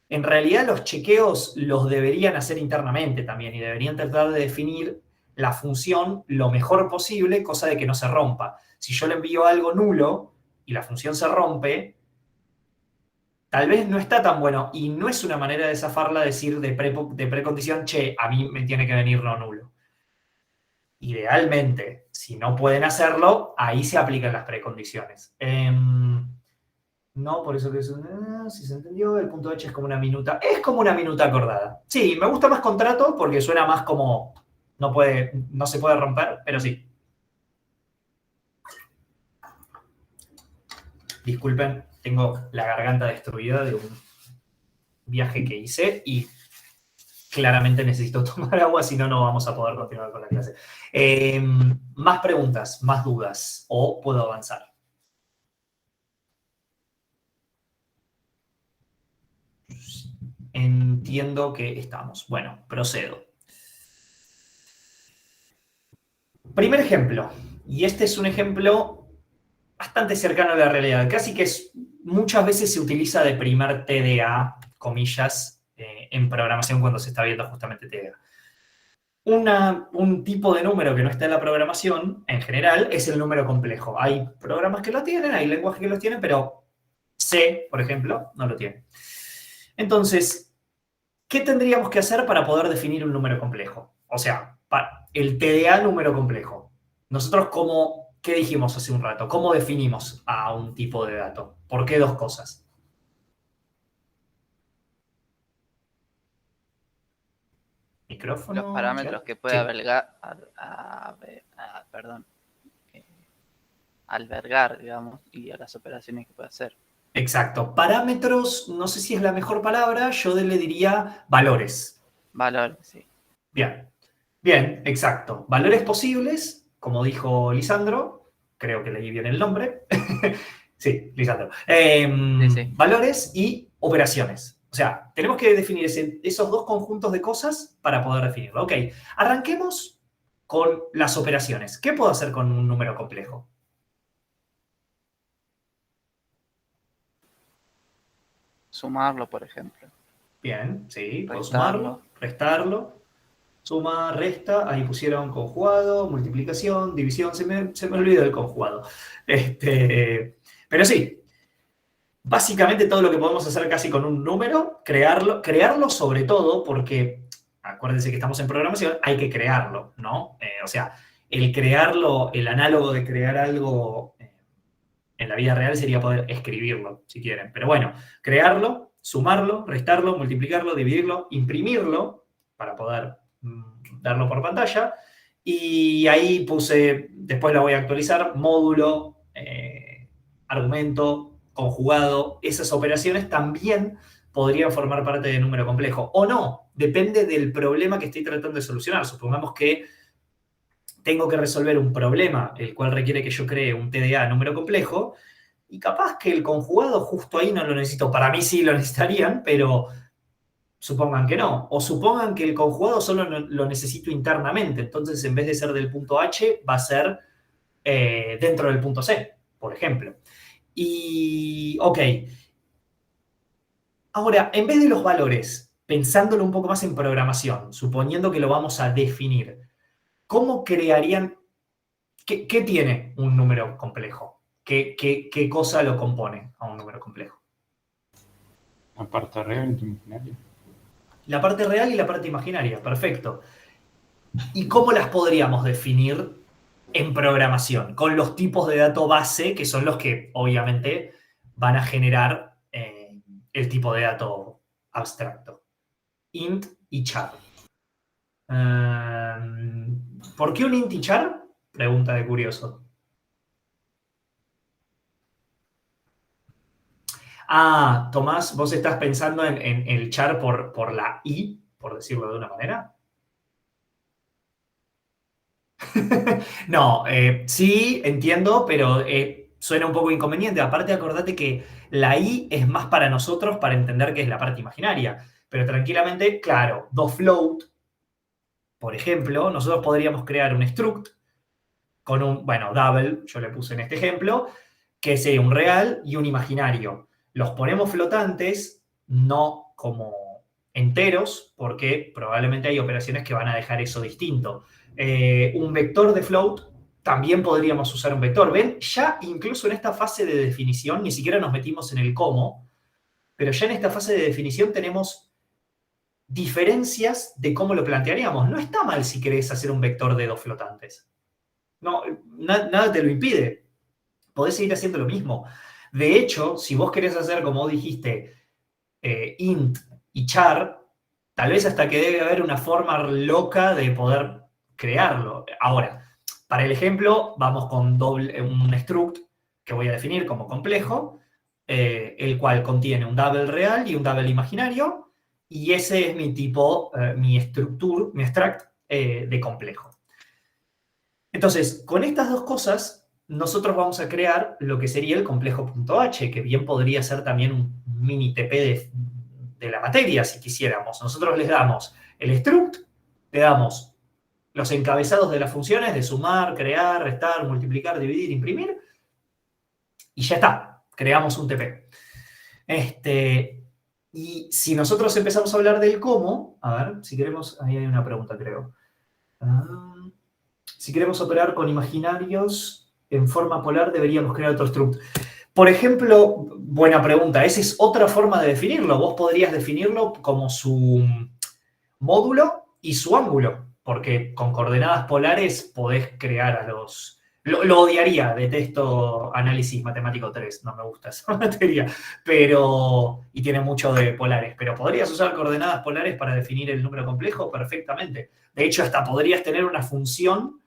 En realidad los chequeos los deberían hacer internamente también y deberían tratar de definir la función lo mejor posible, cosa de que no se rompa. Si yo le envío algo nulo y la función se rompe, tal vez no está tan bueno y no es una manera de zafarla decir de precondición, che, a mí me tiene que venir no nulo. Idealmente, si no pueden hacerlo, ahí se aplican las precondiciones. No, por eso que si se entendió, el punto H es como una minuta. Es como una minuta acordada. Sí, me gusta más contrato porque suena más como no se puede romper, pero sí. Disculpen, tengo la garganta destruida de un viaje que hice y claramente necesito tomar agua, si no, no vamos a poder continuar con la clase. Más preguntas, más dudas, o puedo avanzar. Entiendo que estamos. Bueno, procedo. Primer ejemplo, y este es un ejemplo bastante cercano a la realidad, casi que muchas veces se utiliza de primer TDA, comillas, en programación cuando se está viendo justamente TDA. Un tipo de número que no está en la programación, en general, es el número complejo. Hay programas que lo tienen, hay lenguajes que los tienen, pero C, por ejemplo, no lo tiene. Entonces, ¿qué tendríamos que hacer para poder definir un número complejo? O sea, el TDA número complejo. Nosotros, ¿qué dijimos hace un rato? ¿Cómo definimos a un tipo de dato? ¿Por qué dos cosas? Micrófono. Los parámetros chat. que puede Sí. albergar, digamos, y a las operaciones que puede hacer. Exacto. Parámetros, no sé si es la mejor palabra, yo le diría valores. Valor, sí. Bien, bien, exacto. Valores posibles, como dijo Lisandro, creo que leí bien el nombre. Sí, Lisandro. Sí. Valores y operaciones. O sea, tenemos que definir esos dos conjuntos de cosas para poder definirlo. Ok, arranquemos con las operaciones. ¿Qué puedo hacer con un número complejo? Sumarlo, por ejemplo. Bien, sí, puedo Restarlo. sumarlo, restarlo. Suma, resta, ahí pusieron conjugado, multiplicación, división, se me olvidó el conjugado. Pero sí, básicamente todo lo que podemos hacer casi con un número, crearlo sobre todo porque, acuérdense que estamos en programación, hay que crearlo, ¿no? O sea, el crearlo, el análogo de crear algo en la vida real sería poder escribirlo, si quieren. Pero bueno, crearlo, sumarlo, restarlo, multiplicarlo, dividirlo, imprimirlo para poder darlo por pantalla. Y ahí puse, después la voy a actualizar, módulo, argumento, conjugado. Esas operaciones también podrían formar parte del número complejo. O no, depende del problema que estoy tratando de solucionar. Supongamos que tengo que resolver un problema, el cual requiere que yo cree un TDA número complejo, y capaz que el conjugado justo ahí no lo necesito. Para mí sí lo necesitarían, pero supongan que no. O supongan que el conjugado solo lo necesito internamente. Entonces, en vez de ser del punto H, va a ser dentro del punto C, por ejemplo. Y, ok. Ahora, en vez de los valores, pensándolo un poco más en programación, suponiendo que lo vamos a definir, ¿cómo crearían? ¿Qué tiene un número complejo? ¿Qué cosa lo compone a un número complejo? La parte real y imaginaria. La parte real y la parte imaginaria, perfecto. ¿Y cómo las podríamos definir en programación? Con los tipos de datos base, que son los que obviamente van a generar el tipo de dato abstracto. Int y char. ¿Por qué un int y char? Pregunta de curioso. Ah, Tomás, vos estás pensando en el char por la i, por decirlo de una manera. No, sí, entiendo, pero suena un poco inconveniente. Aparte, acordate que la i es más para nosotros para entender que es la parte imaginaria. Pero tranquilamente, claro, doFloat, por ejemplo, nosotros podríamos crear un struct con un, bueno, double, yo le puse en este ejemplo, que sea un real y un imaginario. Los ponemos flotantes, no como enteros, porque probablemente hay operaciones que van a dejar eso distinto. Un vector de float, también podríamos usar un vector. ¿Ven? Ya incluso en esta fase de definición, ni siquiera nos metimos en el cómo, pero ya en esta fase de definición tenemos diferencias de cómo lo plantearíamos. No está mal si querés hacer un vector de dos flotantes. No, nada te lo impide. Podés seguir haciendo lo mismo. De hecho, si vos querés hacer, como dijiste, int y char, tal vez hasta que debe haber una forma loca de poder crearlo. Ahora, para el ejemplo, vamos con un struct que voy a definir como complejo, el cual contiene un double real y un double imaginario, y ese es mi tipo, mi struct de complejo. Entonces, con estas dos cosas, nosotros vamos a crear lo que sería el complejo.h, que bien podría ser también un mini TP de la materia, si quisiéramos. Nosotros les damos el struct, le damos los encabezados de las funciones de sumar, crear, restar, multiplicar, dividir, imprimir, y ya está, creamos un TP. Y si nosotros empezamos a hablar del cómo, a ver, si queremos, ahí hay una pregunta, creo. Si queremos operar con imaginarios en forma polar, deberíamos crear otro struct. Por ejemplo, buena pregunta, esa es otra forma de definirlo. Vos podrías definirlo como su módulo y su ángulo. porque con coordenadas polares podés crear a los... Lo odiaría, detesto análisis matemático 3, no me gusta esa materia, pero... y tiene mucho de polares, pero podrías usar coordenadas polares para definir el número complejo perfectamente. De hecho, hasta podrías tener una función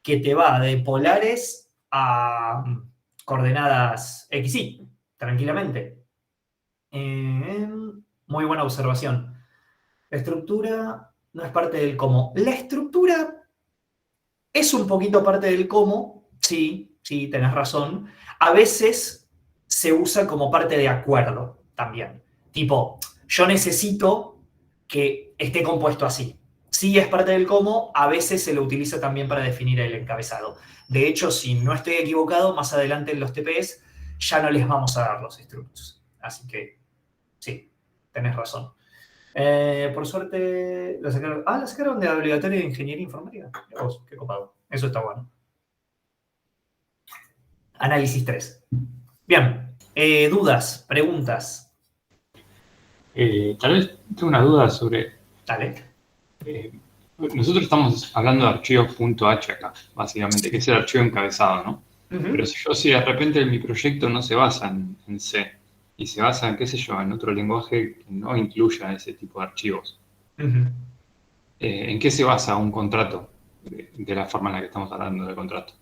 que te va de polares a coordenadas x, y, tranquilamente. Muy buena observación. La estructura no es parte del cómo. La estructura es un poquito parte del cómo, sí, tenés razón. A veces se usa como parte de acuerdo también. Tipo, yo necesito que esté compuesto así. Sí es parte del cómo, a veces se lo utiliza también para definir el encabezado. De hecho, si no estoy equivocado, más adelante en los TPs ya no les vamos a dar los structs. Así que, sí, tenés razón. Por suerte, la sacaron de obligatoria de ingeniería informática. Qué copado. Eso está bueno. Análisis 3. Bien. Dudas, preguntas. Tal vez tengo una duda sobre... Dale. Nosotros estamos hablando de archivos.h acá, básicamente, que es el archivo encabezado, ¿no? Pero si de repente mi proyecto no se basa en C, y se basa en, qué sé yo, en otro lenguaje que no incluya ese tipo de archivos, ¿en qué se basa un contrato de la forma en la que estamos hablando del contrato?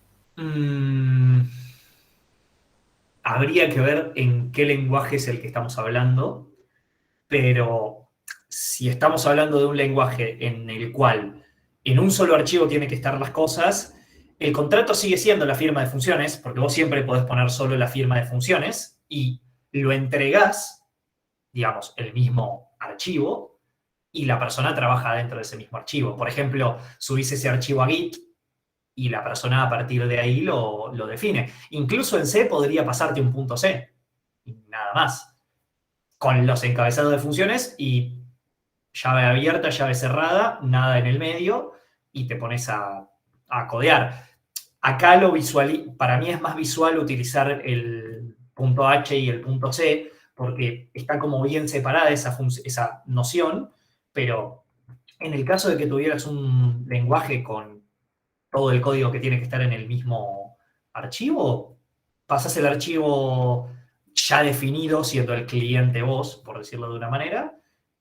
Habría que ver en qué lenguaje es el que estamos hablando, pero si estamos hablando de un lenguaje en el cual en un solo archivo tienen que estar las cosas, el contrato sigue siendo la firma de funciones, porque vos siempre podés poner solo la firma de funciones y lo entregás, digamos, el mismo archivo, y la persona trabaja dentro de ese mismo archivo. Por ejemplo, subís ese archivo a Git y la persona a partir de ahí lo define. Incluso en C podría pasarte un punto C, y nada más, con los encabezados de funciones y llave abierta, llave cerrada, nada en el medio, y te pones a codear. Acá para mí es más visual utilizar el punto H y el punto C, porque está como bien separada esa noción, pero en el caso de que tuvieras un lenguaje con todo el código que tiene que estar en el mismo archivo, pasas el archivo ya definido, siendo el cliente vos, por decirlo de una manera,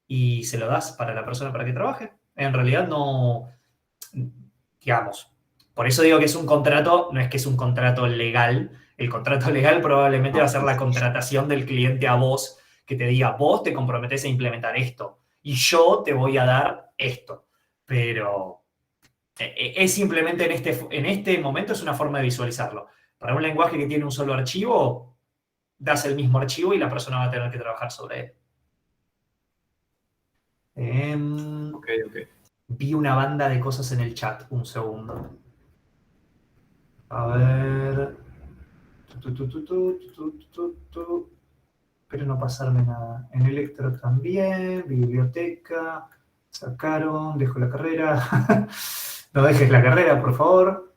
y se lo das para la persona para que trabaje. En realidad no, digamos, por eso digo que es un contrato, no es que es un contrato legal. El contrato legal probablemente va a ser la contratación del cliente a vos, que te diga, vos te comprometés a implementar esto, y yo te voy a dar esto. Pero es simplemente en este momento es una forma de visualizarlo. Para un lenguaje que tiene un solo archivo, das el mismo archivo y la persona va a tener que trabajar sobre él. Ok. Vi una banda de cosas en el chat, un segundo. A ver. Espero no pasarme nada. En Electro también, biblioteca, sacaron, dejo la carrera. No dejes la carrera, por favor.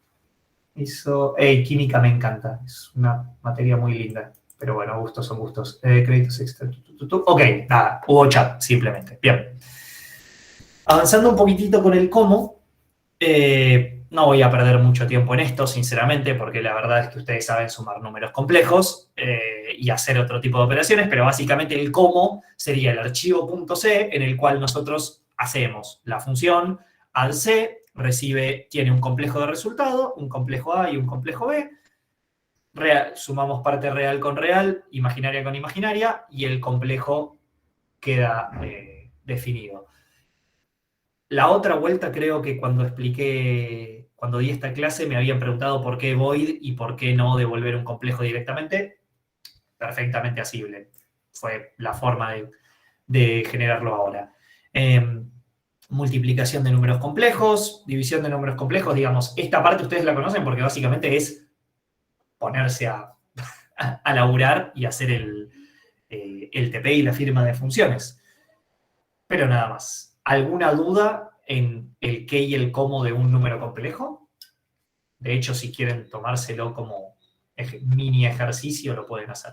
Química me encanta, es una materia muy linda. Pero bueno, gustos son gustos. Créditos extra. Ok, nada, hubo chat, simplemente. Bien. Avanzando un poquitito con el cómo, no voy a perder mucho tiempo en esto, sinceramente, porque la verdad es que ustedes saben sumar números complejos y hacer otro tipo de operaciones, pero básicamente el cómo sería el archivo .c en el cual nosotros hacemos la función add c, tiene un complejo de resultado, un complejo A y un complejo B, sumamos parte real con real, imaginaria con imaginaria, y el complejo queda definido. La otra vuelta creo que cuando di esta clase me habían preguntado por qué void y por qué no devolver un complejo directamente. Perfectamente asible. Fue la forma de generarlo ahora. Multiplicación de números complejos, división de números complejos, digamos, esta parte ustedes la conocen porque básicamente es ponerse a laburar y hacer el TP y la firma de funciones. Pero nada más. ¿Alguna duda en el qué y el cómo de un número complejo? De hecho, si quieren tomárselo como mini ejercicio, lo pueden hacer.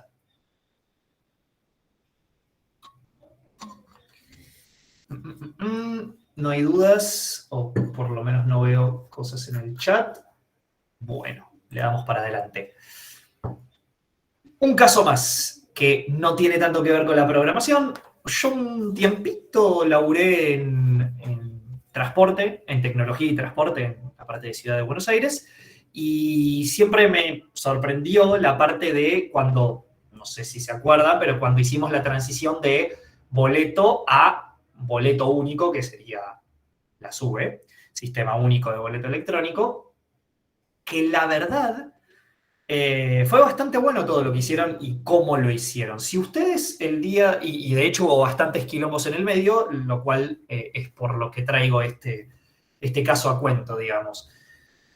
no hay dudas, o por lo menos no veo cosas en el chat. Bueno, le damos para adelante. Un caso más que no tiene tanto que ver con la programación. Yo un tiempito laburé en transporte, en tecnología y transporte, en la parte de Ciudad de Buenos Aires, y siempre me sorprendió la parte de cuando, no sé si se acuerda, pero cuando hicimos la transición de boleto a boleto único, que sería la SUBE, Sistema Único de Boleto Electrónico, que la verdad fue bastante bueno todo lo que hicieron y cómo lo hicieron. Si ustedes el día, y de hecho hubo bastantes quilombos en el medio, lo cual es por lo que traigo este caso a cuento, digamos.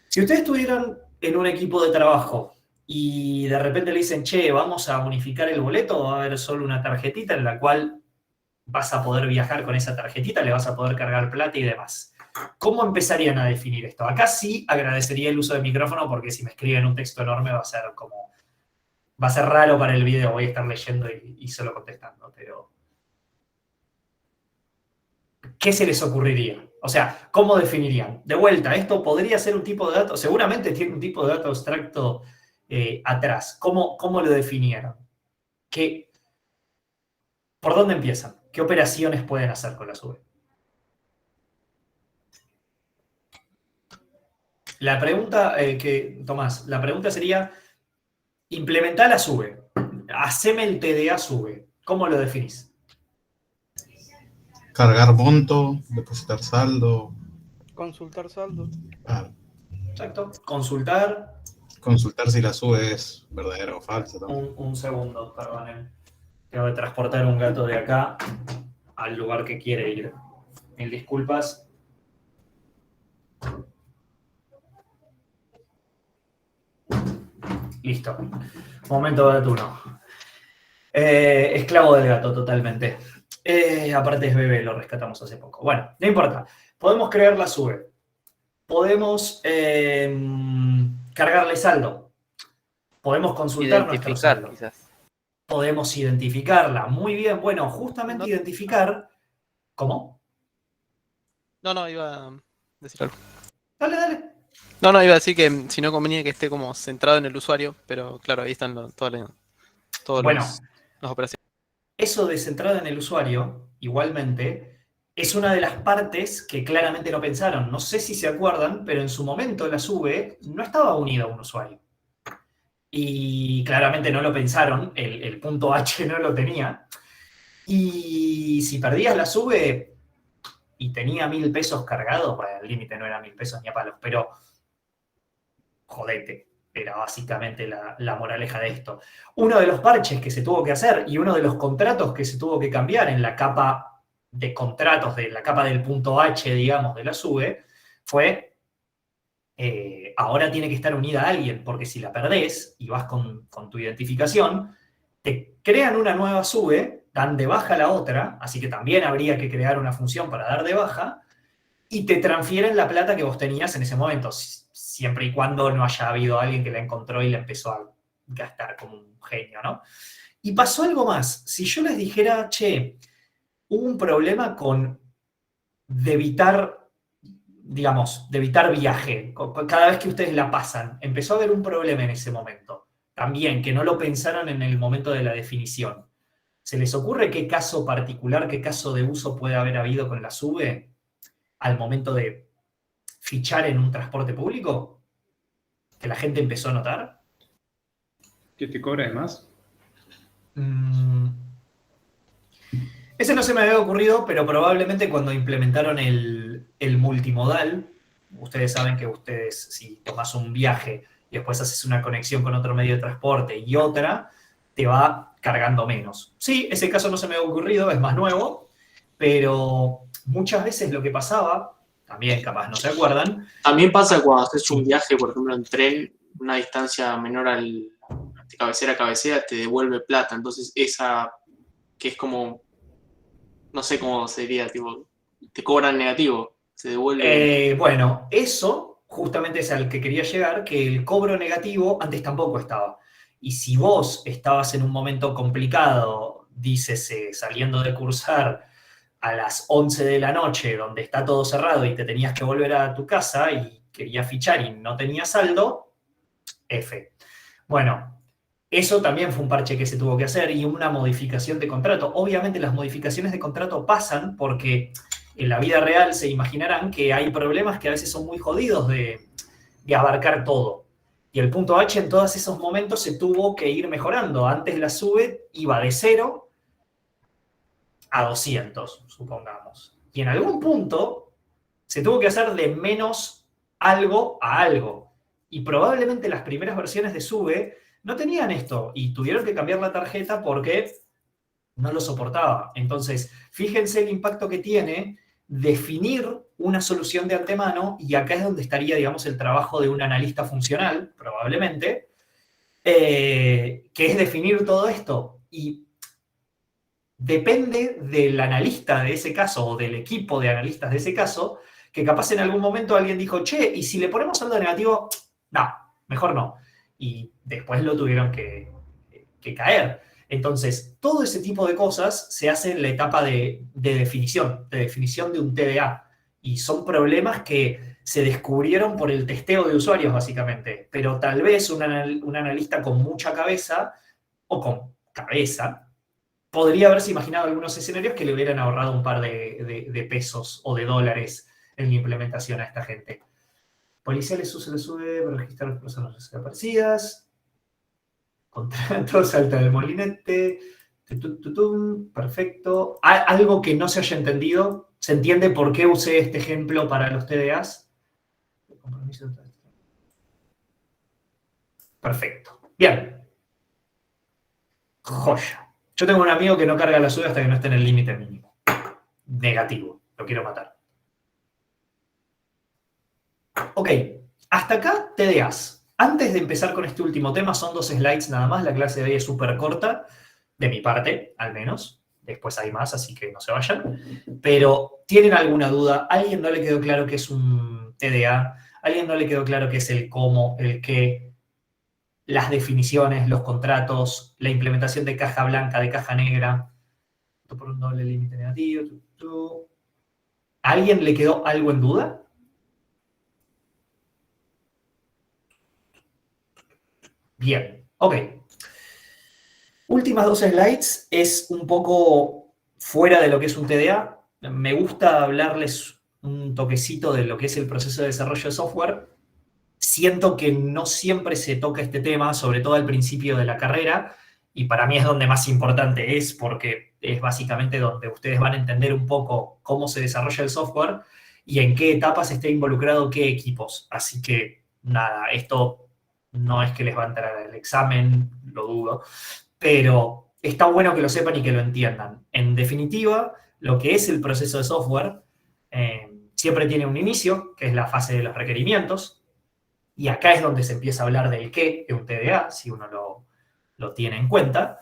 Si ustedes estuvieran en un equipo de trabajo y de repente le dicen, che, vamos a unificar el boleto, va a haber solo una tarjetita en la cual vas a poder viajar con esa tarjetita, le vas a poder cargar plata y demás. ¿Cómo empezarían a definir esto? Acá sí agradecería el uso del micrófono porque si me escriben un texto enorme va a ser raro para el video, voy a estar leyendo y solo contestando, pero ¿qué se les ocurriría? O sea, ¿cómo definirían? De vuelta, esto podría ser un tipo de dato, seguramente tiene un tipo de dato abstracto atrás. ¿Cómo lo definieron? ¿Por dónde empiezan? ¿Qué operaciones pueden hacer con la SUBE? La pregunta Tomás, la pregunta sería, implementar la SUBE, haceme el TDA SUBE, ¿cómo lo definís? Cargar monto, depositar saldo. Consultar saldo. Exacto, consultar. Consultar si la SUBE es verdadera o falsa. Un segundo, perdonen. Tengo que transportar un gato de acá al lugar que quiere ir. Mil disculpas. Listo. Momento gatuno. Esclavo del gato, totalmente. Aparte es bebé, lo rescatamos hace poco. Bueno, no importa. Podemos crear la SUBE. Podemos cargarle saldo. Podemos consultar nuestro saldo. Quizás. Podemos identificarla. Muy bien, bueno, justamente identificar... ¿Cómo? No, iba a decir algo. Dale. No, iba a decir que si no convenía que esté como centrado en el usuario, pero claro, ahí están todas las operaciones. Eso de centrado en el usuario, igualmente, es una de las partes que claramente no pensaron. No sé si se acuerdan, pero en su momento la SUBE no estaba unida a un usuario. Y claramente no lo pensaron, el punto H no lo tenía. Y si perdías la SUBE y tenía 1.000 pesos cargados, bueno, el límite no era 1.000 pesos ni a palos, pero jodete, era básicamente la moraleja de esto. Uno de los parches que se tuvo que hacer y uno de los contratos que se tuvo que cambiar en la capa de contratos, de la capa del punto H, digamos, de la SUBE, fue... ahora tiene que estar unida a alguien, porque si la perdés y vas con tu identificación, te crean una nueva SUBE, dan de baja la otra, así que también habría que crear una función para dar de baja, y te transfieren la plata que vos tenías en ese momento, siempre y cuando no haya habido alguien que la encontró y la empezó a gastar como un genio, ¿no? Y pasó algo más. Si yo les dijera, che, hubo un problema con debitar viaje. Cada vez que ustedes la pasan, empezó a haber un problema en ese momento. También, que no lo pensaron en el momento de la definición. ¿Se les ocurre qué caso particular, qué caso de uso puede haber habido con la SUBE al momento de fichar en un transporte público? ¿Que la gente empezó a notar? ¿Que te cobra de más? Ese no se me había ocurrido, pero probablemente cuando implementaron el multimodal, ustedes saben que ustedes, si tomas un viaje y después haces una conexión con otro medio de transporte y otra, te va cargando menos. Sí, ese caso no se me había ocurrido, es más nuevo, pero muchas veces lo que pasaba, también capaz no se acuerdan. También pasa cuando haces un viaje, por ejemplo, en tren, una distancia menor de cabecera a cabecera, te devuelve plata. Entonces esa, que es como... No sé cómo sería, tipo, te cobran negativo, se devuelve. Bueno, eso justamente es al que quería llegar, que el cobro negativo antes tampoco estaba. Y si vos estabas en un momento complicado, dícese, saliendo de cursar a las 11 de la noche, donde está todo cerrado y te tenías que volver a tu casa y querías fichar y no tenías saldo, F. Bueno, eso también fue un parche que se tuvo que hacer y una modificación de contrato. Obviamente las modificaciones de contrato pasan porque en la vida real se imaginarán que hay problemas que a veces son muy jodidos de abarcar todo. Y el punto H en todos esos momentos se tuvo que ir mejorando. Antes la SUBE iba de 0 a 200, supongamos. Y en algún punto se tuvo que hacer de menos algo a algo. Y probablemente las primeras versiones de SUBE no tenían esto y tuvieron que cambiar la tarjeta porque no lo soportaba. Entonces, fíjense el impacto que tiene definir una solución de antemano, y acá es donde estaría, digamos, el trabajo de un analista funcional, probablemente, que es definir todo esto. Y depende del analista de ese caso o del equipo de analistas de ese caso, que capaz en algún momento alguien dijo, che, ¿y si le ponemos saldo negativo? No, mejor no. Y después lo tuvieron que caer. Entonces, todo ese tipo de cosas se hace en la etapa de definición de un TDA. Y son problemas que se descubrieron por el testeo de usuarios, básicamente. Pero tal vez un analista con mucha cabeza, o con cabeza, podría haberse imaginado algunos escenarios que le hubieran ahorrado un par de pesos o de dólares en la implementación a esta gente. Policiales uso le sube para registrar las personas desaparecidas. Contrato, salta del molinete. Perfecto. ¿Algo que no se haya entendido? ¿Se entiende por qué usé este ejemplo para los TDAs? Perfecto. Bien. Joya. Yo tengo un amigo que no carga la SUBE hasta que no esté en el límite mínimo. Negativo. Lo quiero matar. Ok. Hasta acá, TDAs. Antes de empezar con este último tema, son 2 slides nada más. La clase de hoy es súper corta, de mi parte, al menos. Después hay más, así que no se vayan. Pero, ¿tienen alguna duda? ¿A alguien no le quedó claro qué es un TDA? ¿A alguien no le quedó claro qué es el cómo, el qué, las definiciones, los contratos, la implementación de caja blanca, de caja negra? Por un doble límite negativo. ¿A alguien le quedó algo en duda? Bien, ok. Últimas 2 slides es un poco fuera de lo que es un TDA. Me gusta hablarles un toquecito de lo que es el proceso de desarrollo de software. Siento que no siempre se toca este tema, sobre todo al principio de la carrera, y para mí es donde más importante es, porque es básicamente donde ustedes van a entender un poco cómo se desarrolla el software y en qué etapas esté involucrado qué equipos. Así que, nada, esto no es que les va a entrar el examen, lo dudo, pero está bueno que lo sepan y que lo entiendan. En definitiva, lo que es el proceso de software siempre tiene un inicio, que es la fase de los requerimientos, y acá es donde se empieza a hablar del qué de un TDA, si uno lo tiene en cuenta.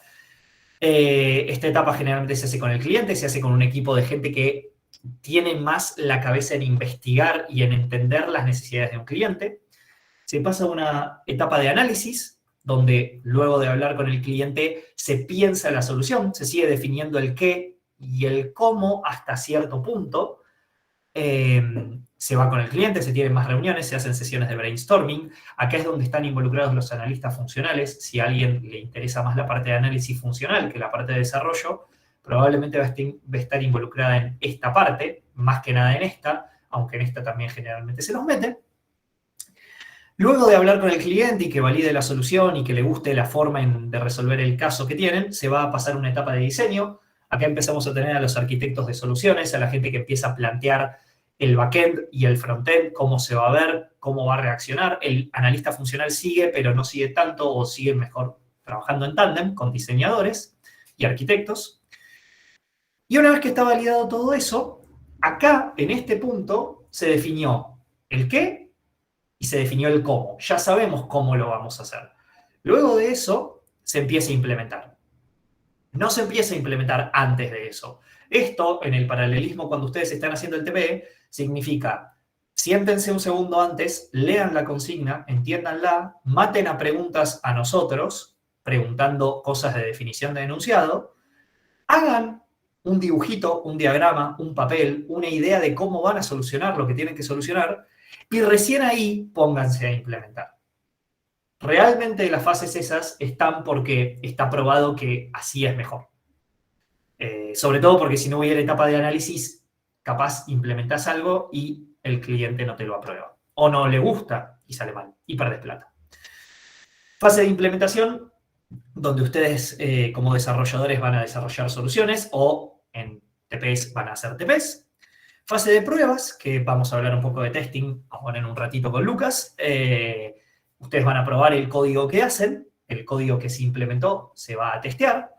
Esta etapa generalmente se hace con el cliente, se hace con un equipo de gente que tiene más la cabeza en investigar y en entender las necesidades de un cliente. Se pasa a una etapa de análisis, donde luego de hablar con el cliente se piensa la solución, se sigue definiendo el qué y el cómo hasta cierto punto. Se va con el cliente, se tienen más reuniones, se hacen sesiones de brainstorming. Acá es donde están involucrados los analistas funcionales. Si a alguien le interesa más la parte de análisis funcional que la parte de desarrollo, probablemente va a estar involucrada en esta parte, más que nada en esta, aunque en esta también generalmente se los mete. Luego de hablar con el cliente y que valide la solución y que le guste la forma de resolver el caso que tienen, se va a pasar a una etapa de diseño. Acá empezamos a tener a los arquitectos de soluciones, a la gente que empieza a plantear el backend y el frontend, cómo se va a ver, cómo va a reaccionar. El analista funcional sigue, pero no sigue tanto, o sigue mejor trabajando en tándem con diseñadores y arquitectos. Y una vez que está validado todo eso, acá, en este punto, se definió el qué y se definió el cómo. Ya sabemos cómo lo vamos a hacer. Luego de eso, se empieza a implementar. No se empieza a implementar antes de eso. Esto, en el paralelismo, cuando ustedes están haciendo el TPE, significa, siéntense un segundo antes, lean la consigna, entiéndanla, maten a preguntas a nosotros, preguntando cosas de definición de enunciado, hagan un dibujito, un diagrama, un papel, una idea de cómo van a solucionar lo que tienen que solucionar, y recién ahí pónganse a implementar. Realmente las fases esas están porque está probado que así es mejor. Sobre todo porque si no hubiera etapa de análisis, capaz implementás algo y el cliente no te lo aprueba. O no le gusta y sale mal y perdés plata. Fase de implementación, donde ustedes como desarrolladores van a desarrollar soluciones o en TPs van a hacer TPs. Fase de pruebas, que vamos a hablar un poco de testing ahora en un ratito con Lucas. Ustedes van a probar el código que hacen, el código que se implementó se va a testear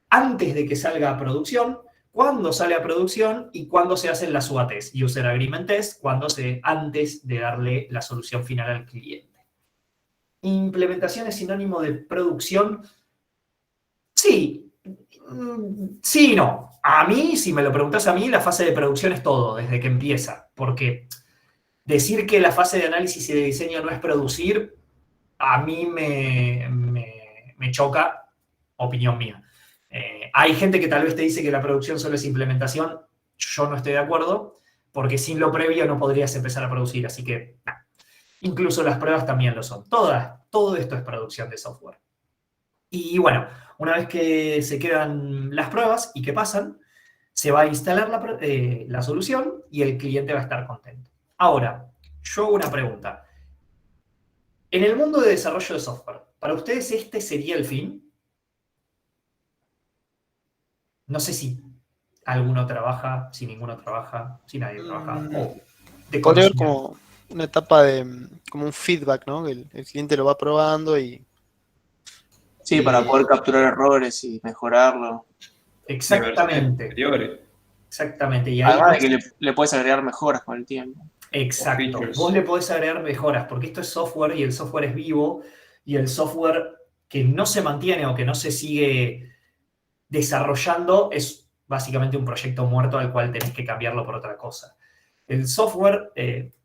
antes de que salga a producción, cuando sale a producción y cuando se hacen las UATs, User Agreement Test, antes de darle la solución final al cliente. ¿Implementación es sinónimo de producción? Sí. Sí y no. A mí, si me lo preguntas a mí, la fase de producción es todo, desde que empieza. Porque decir que la fase de análisis y de diseño no es producir, a mí me choca, opinión mía. Hay gente que tal vez te dice que la producción solo es implementación. Yo no estoy de acuerdo, porque sin lo previo no podrías empezar a producir. Así que, no. Incluso las pruebas también lo son. Todo esto es producción de software. Y bueno, una vez que se quedan las pruebas y que pasan, se va a instalar la solución y el cliente va a estar contento. Ahora, yo hago una pregunta. En el mundo de desarrollo de software, ¿para ustedes este sería el fin? No sé si alguno trabaja, si ninguno trabaja, si nadie trabaja. O de Podría haber conocimiento. como una etapa de como un feedback, ¿no? Que el cliente lo va probando y Sí, para poder capturar errores y mejorarlo. Exactamente. Anteriores. Exactamente. Y ahí Además de que le puedes agregar mejoras con el tiempo. exacto. O features. Vos le podés agregar mejoras, porque esto es software y el software es vivo, y el software que no se mantiene o que no se sigue desarrollando es básicamente un proyecto muerto al cual tenés que cambiarlo por otra cosa. El software,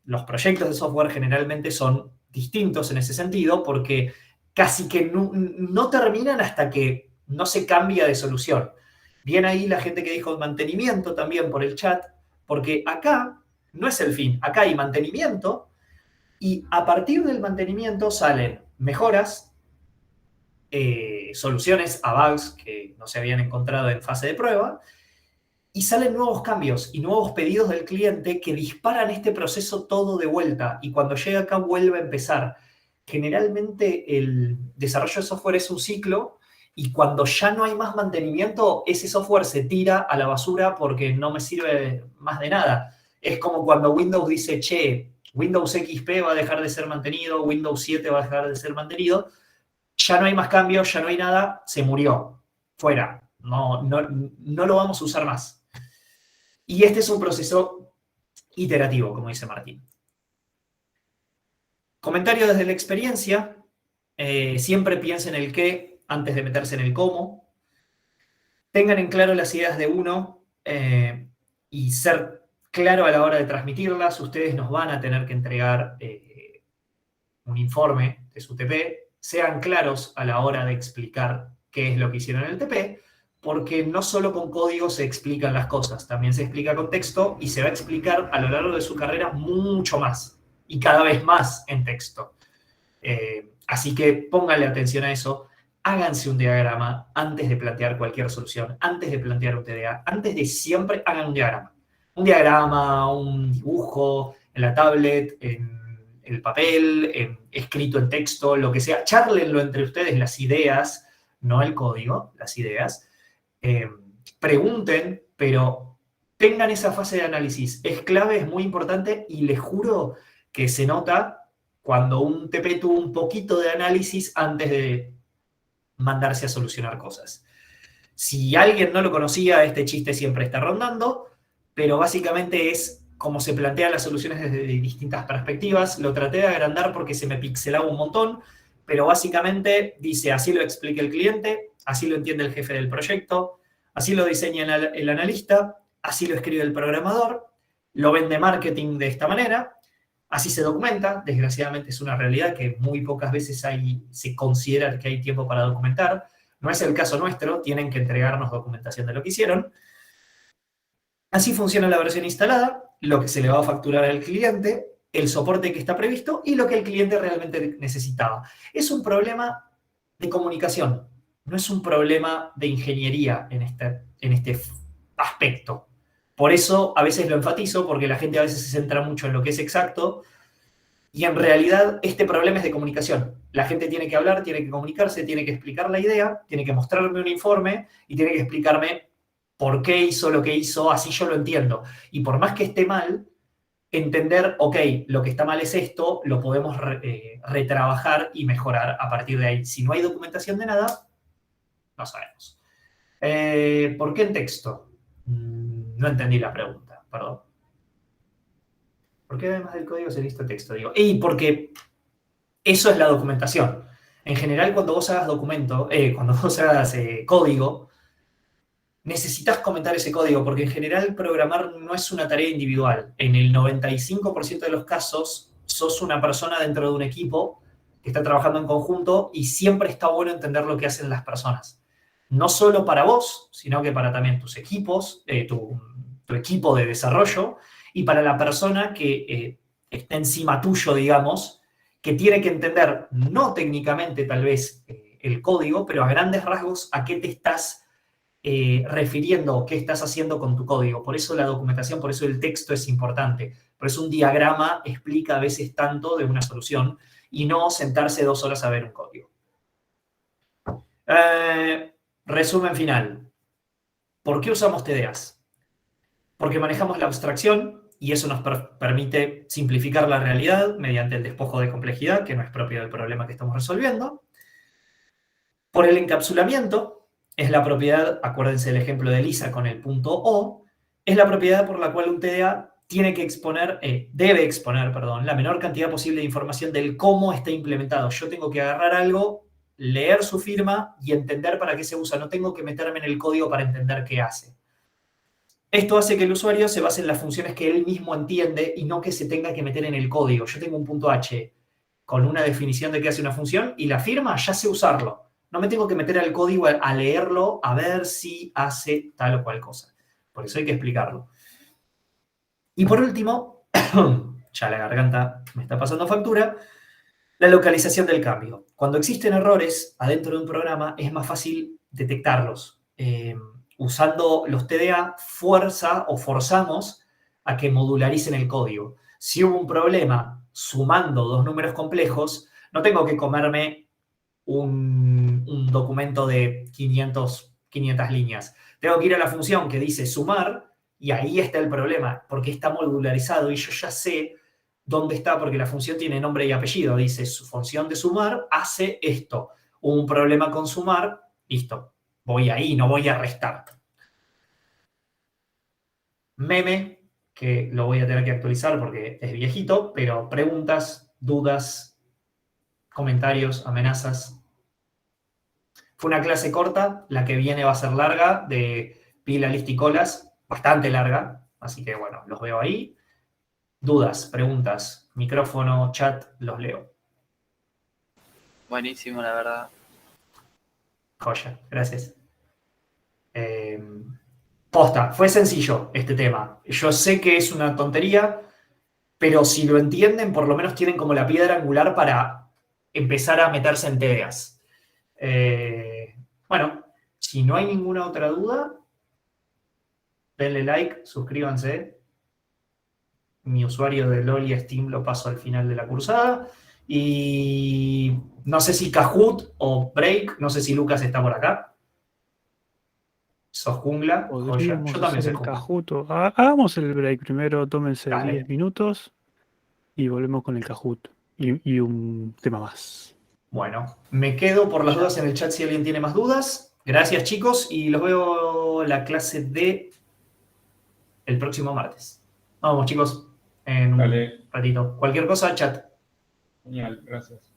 los proyectos de software generalmente son distintos en ese sentido porque casi que no terminan hasta que no se cambia de solución. Viene ahí la gente que dijo mantenimiento también por el chat, porque acá no es el fin, acá hay mantenimiento y a partir del mantenimiento salen mejoras, soluciones a bugs que no se habían encontrado en fase de prueba y salen nuevos cambios y nuevos pedidos del cliente que disparan este proceso todo de vuelta y cuando llega acá vuelve a empezar. Generalmente el desarrollo de software es un ciclo y cuando ya no hay más mantenimiento, ese software se tira a la basura porque no me sirve más de nada. Es como cuando Windows dice, che, Windows XP va a dejar de ser mantenido, Windows 7 va a dejar de ser mantenido, ya no hay más cambios, ya no hay nada, se murió, fuera, no lo vamos a usar más. Y este es un proceso iterativo, como dice Martín. Comentario desde la experiencia, siempre piensen en el qué antes de meterse en el cómo. Tengan en claro las ideas de uno y ser claro a la hora de transmitirlas. Ustedes nos van a tener que entregar un informe de su TP. Sean claros a la hora de explicar qué es lo que hicieron en el TP, porque no solo con código se explican las cosas, también se explica con texto y se va a explicar a lo largo de su carrera mucho más y cada vez más en texto. Así que pónganle atención a eso, háganse un diagrama antes de plantear cualquier solución, antes de plantear un TDA, antes de siempre hagan un diagrama. Un diagrama, un dibujo en la tablet, en el papel, escrito en texto, lo que sea. Chárlenlo entre ustedes las ideas, no el código, las ideas. Pregunten, pero tengan esa fase de análisis. Es clave, es muy importante y les juro que se nota cuando un TP tuvo un poquito de análisis antes de mandarse a solucionar cosas. Si alguien no lo conocía, este chiste siempre está rondando, pero básicamente es como se plantean las soluciones desde distintas perspectivas. Lo traté de agrandar porque se me pixelaba un montón, pero básicamente dice, así lo explica el cliente, así lo entiende el jefe del proyecto, así lo diseña el analista, así lo escribe el programador, lo vende marketing de esta manera, así se documenta. Desgraciadamente es una realidad que muy pocas veces se considera que hay tiempo para documentar. No es el caso nuestro, tienen que entregarnos documentación de lo que hicieron. Así funciona la versión instalada, lo que se le va a facturar al cliente, el soporte que está previsto y lo que el cliente realmente necesitaba. Es un problema de comunicación, no es un problema de ingeniería en este aspecto. Por eso a veces lo enfatizo, porque la gente a veces se centra mucho en lo que es exacto, y en realidad este problema es de comunicación. La gente tiene que hablar, tiene que comunicarse, tiene que explicar la idea, tiene que mostrarme un informe y tiene que explicarme por qué hizo lo que hizo, así yo lo entiendo. Y por más que esté mal, entender, ok, lo que está mal es esto, lo podemos retrabajar y mejorar a partir de ahí. Si no hay documentación de nada, no sabemos. ¿Por qué en texto? No entendí la pregunta, perdón. ¿Por qué además del código se lista texto? Digo, y porque eso es la documentación. En general, cuando vos hagas código, necesitas comentar ese código, porque en general programar no es una tarea individual. En el 95% de los casos, sos una persona dentro de un equipo que está trabajando en conjunto y siempre está bueno entender lo que hacen las personas. No solo para vos, sino que para también tus equipos, tu equipo de desarrollo, y para la persona que está encima tuyo, digamos, que tiene que entender, no técnicamente tal vez el código, pero a grandes rasgos a qué te estás refiriendo, qué estás haciendo con tu código. Por eso la documentación, por eso el texto es importante. Por eso un diagrama explica a veces tanto de una solución y no sentarse 2 horas a ver un código. Resumen final. ¿Por qué usamos TDAs? Porque manejamos la abstracción y eso nos permite simplificar la realidad mediante el despojo de complejidad, que no es propio del problema que estamos resolviendo. Por el encapsulamiento, es la propiedad, acuérdense del ejemplo de Lisa con el punto O, es la propiedad por la cual un TDA debe exponer, la menor cantidad posible de información del cómo está implementado. Yo tengo que agarrar algo, leer su firma y entender para qué se usa. No tengo que meterme en el código para entender qué hace. Esto hace que el usuario se base en las funciones que él mismo entiende y no que se tenga que meter en el código. Yo tengo un punto H con una definición de qué hace una función y la firma ya sé usarlo. No me tengo que meter al código a leerlo a ver si hace tal o cual cosa. Por eso hay que explicarlo. Y por último, ya la garganta me está pasando factura, la localización del cambio. Cuando existen errores adentro de un programa es más fácil detectarlos. Usando los TDA, forzamos a que modularicen el código. Si hubo un problema sumando 2 números complejos, no tengo que comerme un documento de 500 líneas. Tengo que ir a la función que dice sumar y ahí está el problema, porque está modularizado y yo ya sé dónde está, porque la función tiene nombre y apellido. Dice, su función de sumar hace esto. Hubo un problema con sumar, listo. Voy ahí, no voy a restar. Meme, que lo voy a tener que actualizar porque es viejito, pero preguntas, dudas, comentarios, amenazas. Fue una clase corta, la que viene va a ser larga, de pila, list y colas, bastante larga, así que bueno, los veo ahí. Dudas, preguntas, micrófono, chat, los leo. Buenísimo, la verdad. Joya, gracias. Posta, fue sencillo este tema. Yo sé que es una tontería, pero si lo entienden, por lo menos tienen como la piedra angular para empezar a meterse en TDAs. Bueno, si no hay ninguna otra duda, denle like, suscríbanse. Mi usuario de LOL y Steam lo paso al final de la cursada. Y no sé si Kahoot o Break, no sé si Lucas está por acá. ¿Sos jungla? Podríamos Yo también hacer soy el jungla. Kahoot. Hagamos el break primero, tómense Dale. 10 minutos y volvemos con el Kahoot. Y un tema más. Bueno, me quedo por las dudas en el chat si alguien tiene más dudas. Gracias, chicos, y los veo la clase de el próximo martes. Nos vemos, chicos, en un Dale, ratito. Cualquier cosa, chat. genial, gracias.